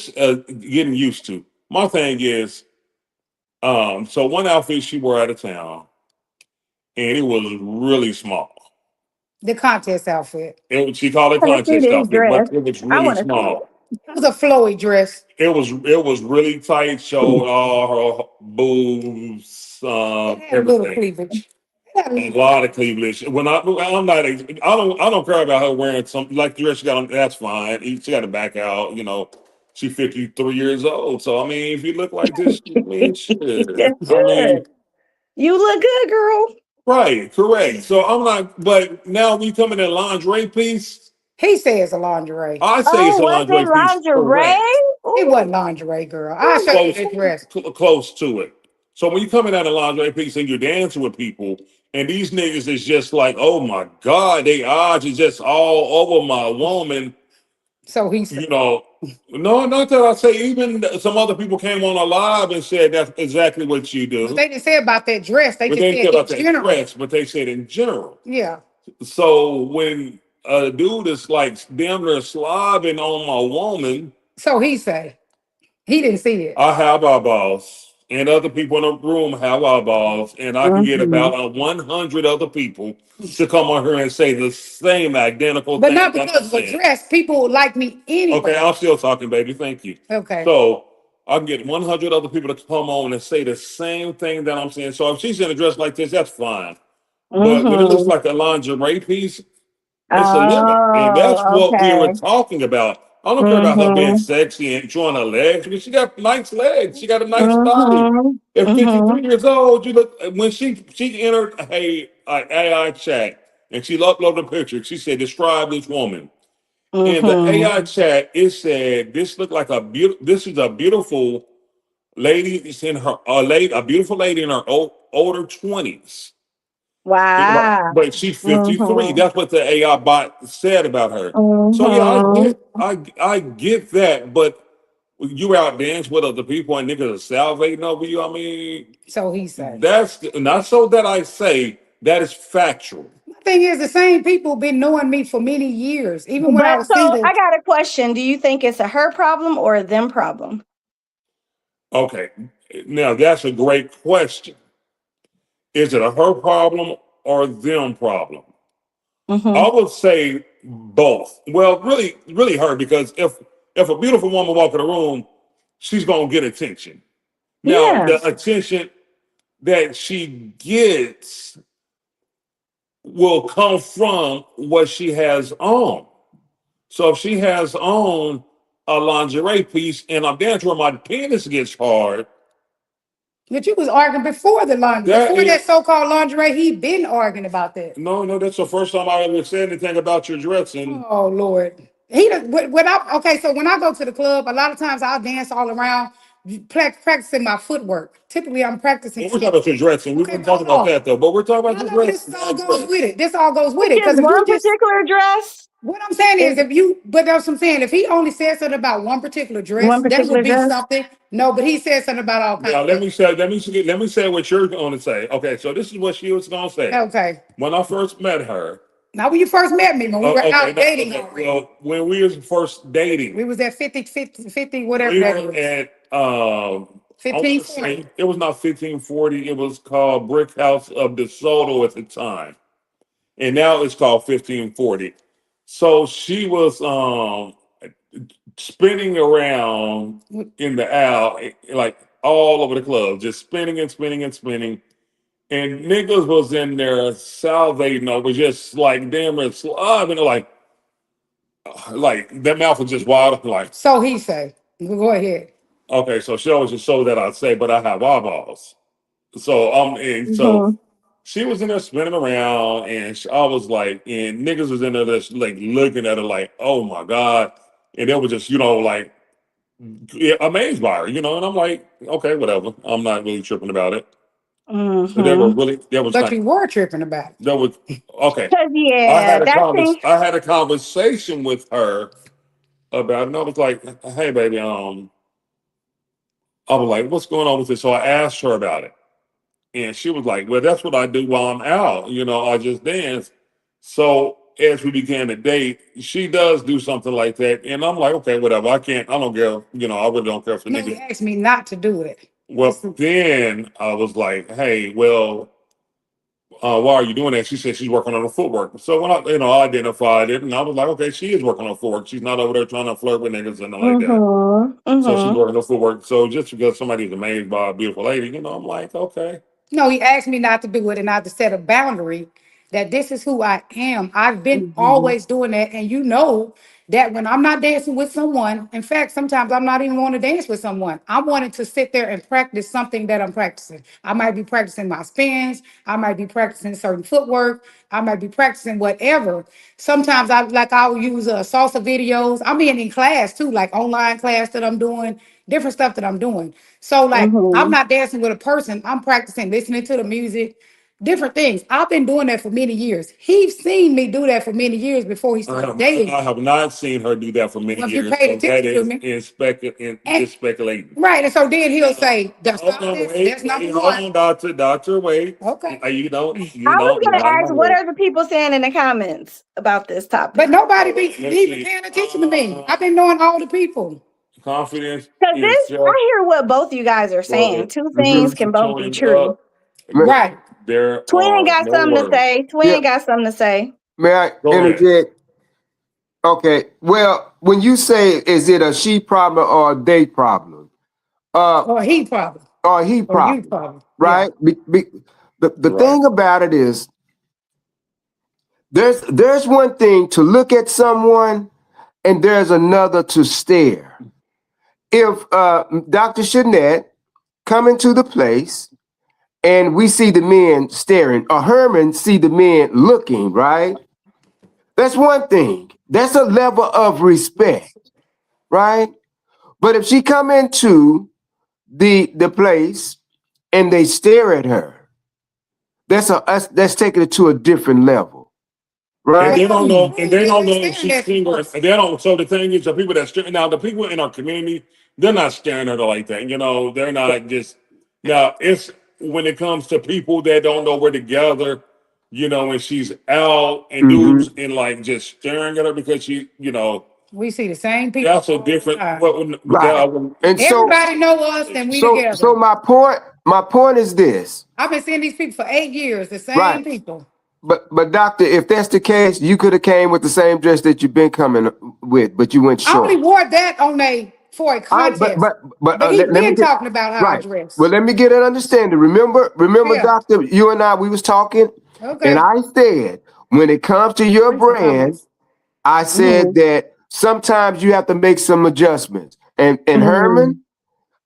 getting used to. My thing is, so one outfit she wore out of town, and it was really small. The contest outfit. She called it I want to see contest this outfit, dress. but it was I really want to see small. It was a flowy dress. It was really tight, showed all her boobs, It had a little everything. cleavage. It had a A little- lot of cleavage. I don't care about her wearing something like the dress she got on. That's fine. She got to back out. She's 53 years old. So I mean, if you look like this, I mean, shit. That's I mean, good. You look good, girl. right, correct. So I'm not. But now we come in a lingerie piece. He says a lingerie. I say Oh, it's a was lingerie piece. it lingerie? Correct. It Ooh. wasn't lingerie, girl. I'll show you Close, the dress. close to it. So when you come in at a lingerie piece and you're dancing with people, and these niggas is just like, oh my God, they eyes is just all over my woman. So he said, No, not that I say. Even some other people came on a live and said that's exactly what you do. but they didn't say about that dress. They But just they didn't say said about in that general. dress, but they said in general. Yeah. So when a dude is like damn near slobbing on my woman, So he said he didn't see it. I have eyeballs, and other people in the room have eyeballs, and I can get Mhm. about 100 other people to come on here and say the same identical But thing. not that I'm because of a saying. dress. People like me anyway. Okay, I'm still talking, baby. Thank you. Okay. So I can get 100 other people to come on and say the same thing that I'm saying. So if she's in a dress like this, that's fine. But when it looks Mhm. like a lingerie piece, it's a limit. And that's Oh, what we were okay. talking about. I don't care about her being Mhm. sexy and showing her legs because she got nice legs. She got a nice body. Mhm. At 53 Mhm. years old, you look when she entered a AI chat and she uploaded a picture. She said, "Describe this woman." In the Mhm. AI chat, it said, "This looked like a beautiful. This is a beautiful lady. It's in her a beautiful lady in her older 20s." Wow. But she's 53. Mhm. That's what the AI bot said about her. So yeah, Mhm. I get that, but you out dance with other people and niggas are salivating over you. I mean, So he said. that's not so that I say that is factual. The thing is, the same people been knowing me for many years. Even when I But was so single. I got a question. Do you think it's a her problem or a them problem? Okay, now that's a great question. Is it a her problem or them problem? Mhm. I would say both. Well, really, really her because if a beautiful woman walk in the room, she's gonna get attention. Now, Yeah. the attention that she gets will come from what she has on. So if she has on a lingerie piece and I'm dancing where my penis gets hard, But you was arguing before the lingerie, that before that is so-called lingerie. He been arguing about that. no, that's the first time I ever said anything about your dressing. Oh Lord. Okay, so when I go to the club, a lot of times I'll dance all around, practicing my footwork. Typically, I'm practicing. We're talking about your dressing. We Okay, weren't talking about hold on. that though, but we're talking about No, your no, this dressing. all goes with it. This all goes with it. Just Because if you one just particular dress? what I'm saying is, Is but that's what I'm saying. If he only said something about one particular dress, one that would particular be dress? something. No, but he said something about all Now kinds of let me say what you're going to say. Okay, so this is what she was going to say. stuff. Okay. When I first met her, Now, when you first met me, when we were okay, out dating already, well, when we was first dating, we was at 50, whatever we that were is. at I want to 1540. say it was not 1540. It was called Brick House of DeSoto at the time, and now it's called 1540. So she was spinning around in the aisle, like all over the club, just spinning and spinning and spinning. And niggas was in there salivating over just like damn it, slobbing like that mouth was just wide open, like, So he say, go ahead. okay, so she always just so that I say, but I have eyeballs. So and so Mhm. she was in there spinning around, and I was like, and niggas was in there just like looking at her like, oh my god, and they were just like amazed by her, and I'm like, okay, whatever. I'm not really tripping about it. So that was Mm-hmm. really that was But like you were tripping about it. that was okay. Cause yeah, that thing. I had a conversation with her about it, and I was like, "Hey, baby, I was like, what's going on with this?" So I asked her about it, and she was like, "Well, that's what I do while I'm out. You know, I just dance." So as we began to date, she does do something like that, and I'm like, "Okay, whatever. I can't. I don't care. You know, I really don't care for No, you niggas." asked me not to do it. Well, then I was like, "Hey, well, why are you doing that?" She said she's working on her footwork. So when I identified it, and I was like, "Okay, she is working on footwork. She's not over there trying to flirt with niggas and nothing like that." Mm-hmm. So she's Mm-hmm. working on footwork. So just because somebody's amazed by a beautiful lady, I'm like, okay. No, he asked me not to do it and not to set a boundary that this is who I am. I've been Mm-hmm. always doing that. And you know that when I'm not dancing with someone, in fact, sometimes I'm not even wanting to dance with someone. I'm wanting to sit there and practice something that I'm practicing. I might be practicing my spins. I might be practicing certain footwork. I might be practicing whatever. Sometimes I'll use salsa videos. I'm in class too, like online class that I'm doing, different stuff that I'm doing. So like I'm Mm-hmm. not dancing with a person. I'm practicing listening to the music, different things. I've been doing that for many years. He's seen me do that for many years before he started dating. I have not seen her do that for many Well, if you years. paid So that attention to is me. And just speculating. right. And so then he'll say, that's Hold stop on, this. wait, That's number hold one. on, doctor, wait. Okay. You I was don't, gonna not ask, my what way. are the people saying in the comments about this But topic? nobody be Let's even see. paying attention to me. I've been knowing all the people. Confidence Because is this, just I hear what both you guys are saying. for Two Mm-hmm. things can both be showing true. up. Right. There Twin are got no something to words. say. Yeah. Twin got something to say. May I Go ahead. interject? Okay. Well, when you say is it a she problem or a they problem, Or he problem. or he Or you problem, problem. Yeah. right? The Right. thing about it is there's one thing to look at someone and there's another to stare. If Dr. Shanette come into the place and we see the men staring, or Herman see the men looking, right? That's one thing. That's a level of respect, right? But if she come into the place and they stare at her, that's taking it to a different level, And right? they don't know, and they don't know if Staring she's at single. And they don't. So the thing is, the people that stare now, the people in our community, they're not staring at her like that. They're not just. Now it's when it comes to people that don't know we're together. And she's out and Mm-hmm. dudes and like just staring at her because we see the same people. that's a different. Right. And so Everybody know us and we so together. so my point is this, I've been seeing these people for 8 years, the same right? people. But doctor, if that's the case, you could have came with the same dress that you've been coming with, but you went I only short. wore that for a contest. But But he's let me been get talking about how I right. dress. Well, let me get an understanding. Remember, Yeah. doctor, you and I we was talking, Okay. and I said when it comes to your Read some brand, comments. I said that sometimes you have to make some adjustments. And Herman,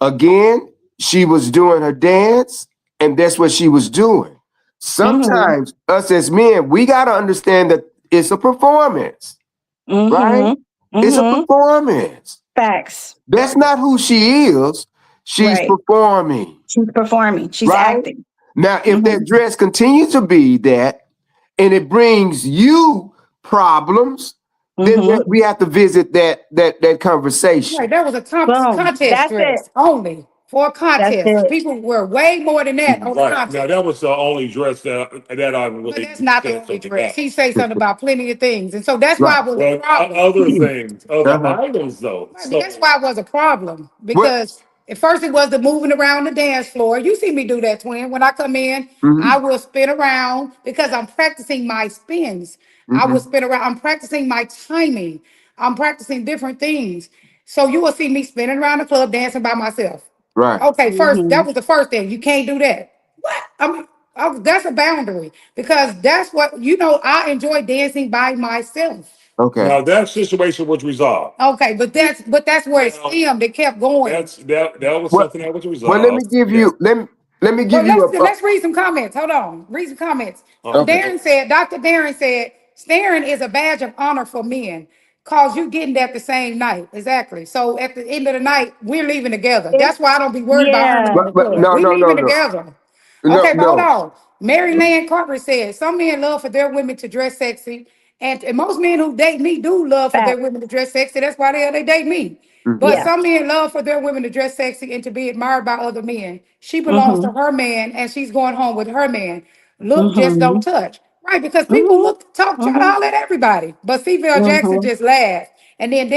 again, she was doing her dance, and that's what she was doing. Sometimes us as men, we got to understand that it's a performance, right? It's a performance. Facts. That's not who she is. She's Right. performing. She's performing. She's Right? acting. Now, if that dress continues to be that, and it brings you problems, then we have to visit that conversation. Right, that was a Boom. contest That's dress it. only for a That's contest. it. People were way more than that on the Right now, contest. that was the only dress that I really. But that's not the said only something dress. about. He say something about plenty of things, and so that's why Right. it was a Well, problem. other things, other Uh-huh. items, though. Right, but that's why it was a problem What? because at first it was the moving around the dance floor. You see me do that, twin. When I come in, I will spin around because I'm practicing my spins. I will spin around. I'm practicing my timing. I'm practicing different things. So you will see me spinning around the club dancing by myself. Right. Okay, first that was the first thing. You can't do that. What? That's a boundary because that's what I enjoy dancing by myself. Okay. Now that situation was resolved. Okay, but that's where it stemmed. It kept going. That was Well, something that was resolved. well, let me give Yes. you let me give Well, you let's read some comments. Hold on, read some comments. Okay. Dr. Darren said, staring is a badge of honor for men. Cause you getting that the same night. Exactly. So at the end of the night, we're leaving together. That's why I don't be worried about Herman in the but club. no We no no leaving no. together. No, Okay, but hold no. on. Mary Lynn Carter said some men love for their women to dress sexy, and most men who date me do love for their Fact. women to dress sexy. That's why they date me. Mhm. But Yeah. some men love for their women to dress sexy and to be admired by other men. She belongs to Mhm. her man, and she's going home with her man. Look, just don't Mhm. touch. Right, because people Mhm. look, talk, try to Mhm. holler at everybody. But C-Bell Jackson Mhm. just laughed. And then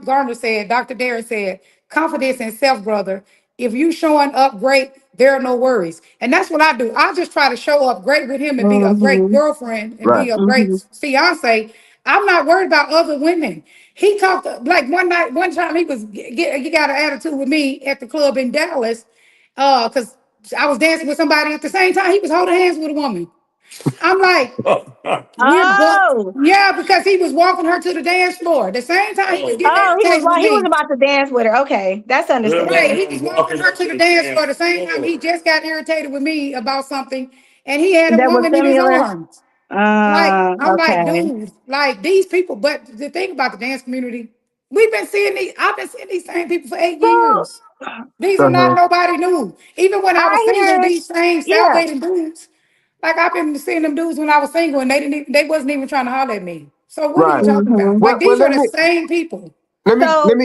Garner said, Dr. Darren said, confidence and self, brother. If you showing up great, there are no worries. And that's what I do. I just try to show up great with him and be a great Mhm. girlfriend and Right. be a great Mhm. fiance. I'm not worried about other women. He talked like one time he got an attitude with me at the club in Dallas, because I was dancing with somebody at the same time. He was holding hands with a woman. I'm like, Oh. yeah, because he was walking her to the dance floor. The same time he was getting Oh, irritated with he was me. about to dance with her. Okay, that's Right, understandable. he was walking her to the dance floor. The same time he just got irritated with me about something, and he had a That was woman in his similar. arms. Like, I'm like, Okay. dude, like these people. But the thing about the dance community, we've been seeing these. I've been seeing these same people for 8 years. So These are not Uh-huh. nobody new. Even when I was I single, hear, these same yeah. salvating dudes. Like I've been seeing them dudes when I was single, and they wasn't even trying to holler at me. So what are you Right. talking about? Mhm. Like Well, these are the same people. So,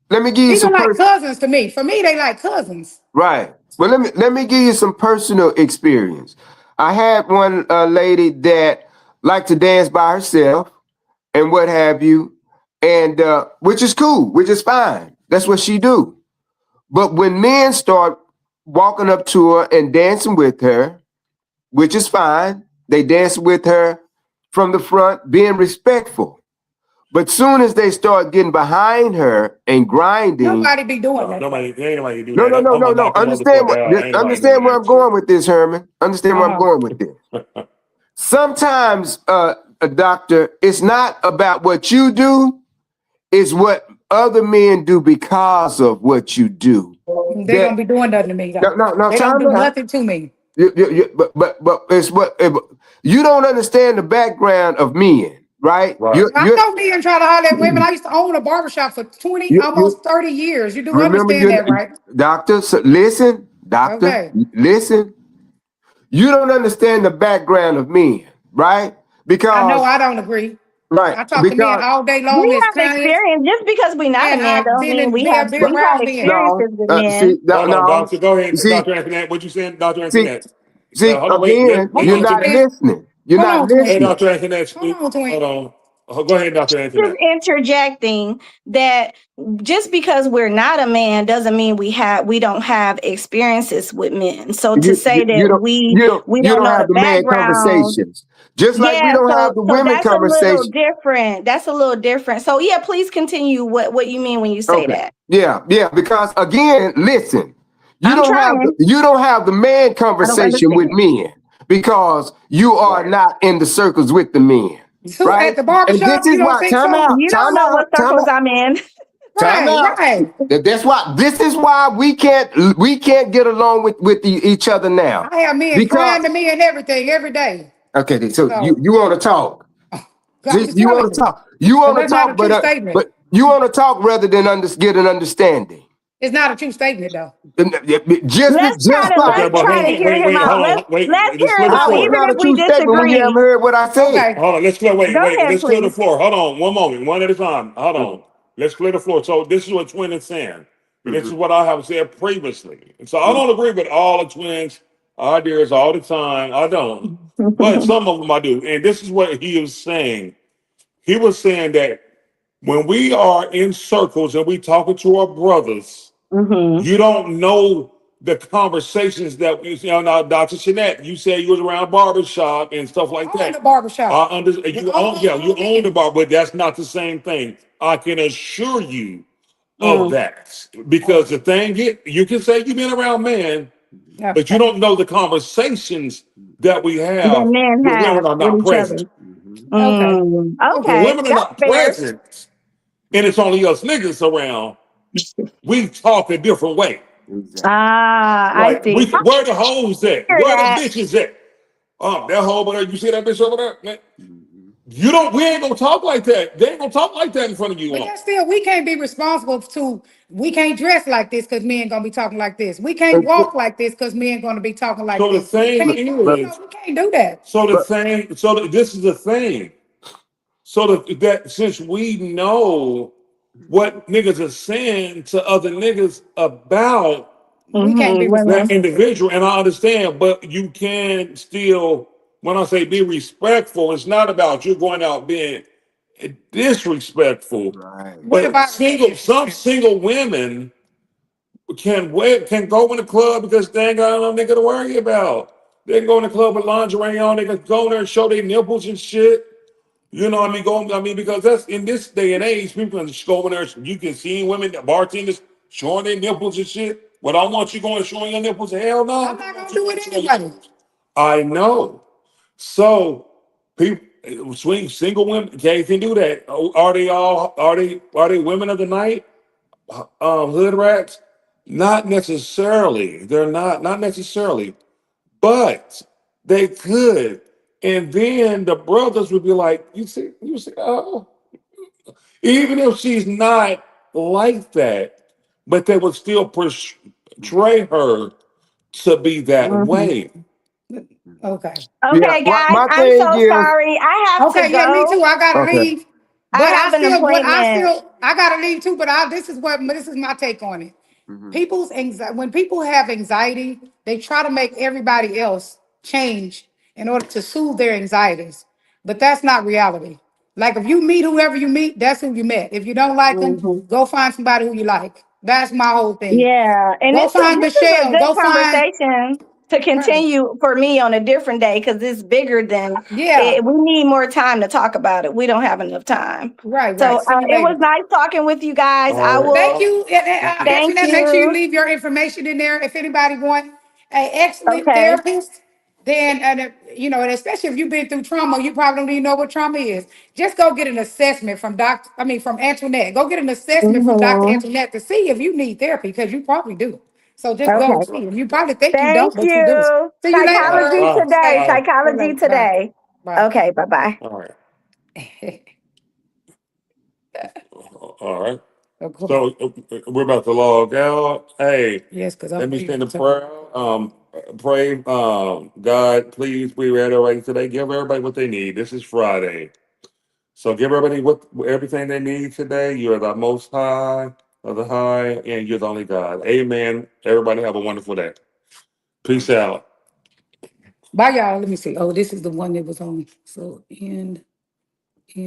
let me give you These are some like cousins to me. For me, they like cousins. right. Well, let me give you some personal experience. I had one lady that liked to dance by herself and what have you, and which is cool, which is fine. That's what she do. But when men start walking up to her and dancing with her, which is fine, they dance with her from the front, being respectful. But soon as they start getting behind her and grinding, Nobody be doing that. Ain't nobody do no, that. no, no, I'm no, gonna no. knock the motherfucker out. Ain't nobody doing Understand where that I'm going shit. with this, Herman. Understand where I'm Uh-huh. going with this. Sometimes, a doctor, it's not about what you do, it's what other men do because of what you do. They That don't be doing nothing to me no, though. no, no, They don't time do out. nothing to me. But it's what you don't understand the background of men, right? Right. I know men try to holler at women. I used to own a barbershop for 20, You almost 30 years. You do remember understand you, that, right? doctor. So listen, doctor, Okay. listen. You don't understand the background of men, right? I know Because I don't agree. right, I talk to men because all day long we as have clients, experience. Just because we're not a and man, I've don't been mean in been, been we've had around men. no, experiences with men. Hold on, no. doctor. Go You ahead, see, Dr. Antoinette. What you saying, Dr. see, Antoinette? see. Hold on, wait. Again, Let Hold you're on, not interject. twin. listening. You're Hold not on, Hey, twin. listening. Dr. Antoinette, Hold speak. on, twin. Hold on. Go ahead, Dr. Just Antoinette. interjecting that just because we're not a man doesn't mean we don't have experiences with men. So to say You that don't we you don't don't know have the the man background. conversations. Just like we Yeah, don't have so the women that's a little conversation. different. That's a little different. So yeah, please continue what you mean when you say Okay. that. Yeah, because again, listen, I'm trying. you don't have the man I don't conversation with understand. men because you are Right. not in the circles with the men, Who right? at the And this barbershop? You is don't why think so? You don't know what circles I'm in. time Right, out. right. That's why this is why we can't get along with each other now. I have men Because crying to me and everything every day. okay, so So you want to talk. I'm just You telling want to you. talk. You But want to that's not a talk, true statement. but you want to talk rather than get an understanding. It's not a true statement though. Okay, Let's but try to hold on. hear Wait, him wait, out. hold on. Wait. Let's Let's hear clear him the out, how is floor. even not a if we true statement when you haven't disagree. heard what I said? Okay. Hold on. Let's clear. Go Wait. ahead, Let's clear the please. floor. Hold on. One moment. One at a time. Hold on. Let's clear the floor. So this is what Twin is saying. And this is what I have said previously. And so I don't agree with all the Twins' ideas all the time. I don't. But some of them I do. And this is what he was saying. He was saying that when we are in circles and we talking to our brothers, Mm-hmm. you don't know the conversations that now, Dr. Shanette, you said you was around barbershop and stuff like I own that. the barbershop. I understand you own, yeah, you own the bar, but that's not the same thing. I can assure you of Mm. that. Because the thing is, you can say you've been around men, but you Okay. don't know the conversations that we That have men when have women are with not each other. present. Okay. When Okay. Okay, women are that's not fair. present and it's only us niggas around, we talk a different way. Ah, I Like, see. I where the hoes at? hear Where the that. bitches at? That hoe over there, you see that bitch over there? Man, We ain't gonna talk like that. They ain't gonna talk like that in front of you But all. yet still, we can't be responsible we can't dress like this because men gonna be talking like this. We can't walk like this because men gonna be talking like So the this. We thing can't, is, we can't do that. this is the thing. That since we know what niggas are saying to other niggas about We can't be Women. that responsible. individual, and I understand, but you can still, when I say be respectful, it's not about you going out being disrespectful. Right. What But about some single women can go in the club because they ain't got no nigga to worry about. They can go in the club with lingerie on. They can go there and show their nipples and shit. You know what I mean? Because that's in this day and age, people can just go in there. You can see women, bartenders showing their nipples and shit. But I want you going and showing your nipples. Hell no. I'm not gonna do it anyway. I know. So people, single women can do that. Are they women of the night? Hood rats? Not necessarily. They're not necessarily, but they could. And then the brothers would be like, you see, oh, even if she's not like that, but they would still portray her to be that way. Okay. Yeah. Okay, What guys, my I'm thing so is, sorry. I have to Okay, yeah, me go. too. I gotta okay. leave. I But have an appointment. I gotta leave too. But this is my take on it. Mhm. People's anxiety, when people have anxiety, they try to make everybody else change in order to soothe their anxieties. But that's not reality. Like if you meet whoever you meet, that's who you met. If you don't like them, Mhm. go find somebody who you like. That's my whole thing. Yeah, and Go find this is a Michelle. good Go find conversation to right. continue for me on a different day because it's bigger than Yeah, we need more time to talk about it. We don't have enough time. right. So See you it was later. nice talking with you guys. I All right. Thank will. you. Thank Antoinette, make sure you you. leave your information in there. If anybody want an excellent Okay. therapist, then and especially if you've been through trauma, you probably don't even know what trauma is. Just go get an assessment from Antoinette. Go get an assessment from Dr. Hmm. Antoinette to see if you need therapy because you probably do. So just go Okay. see. You probably think you Thank don't, but you do. you. See you later, All right. girl. Psychology Bye. See you today. later. Bye. See you Psychology later. Bye. today. Bye. Okay. Bye bye. All right. All right. Okay. So we're about to log out. Hey, Yes, because let I'm me leaving send a too. prayer. Pray. God, please, we reiterate today. Give everybody what they need. This is Friday, so give everybody everything they need today. You are the Most High of the High, and you're the only God. Amen. Everybody have a wonderful day. Peace out. Bye, y'all. Let me see. Oh, this is the one that was on. So end.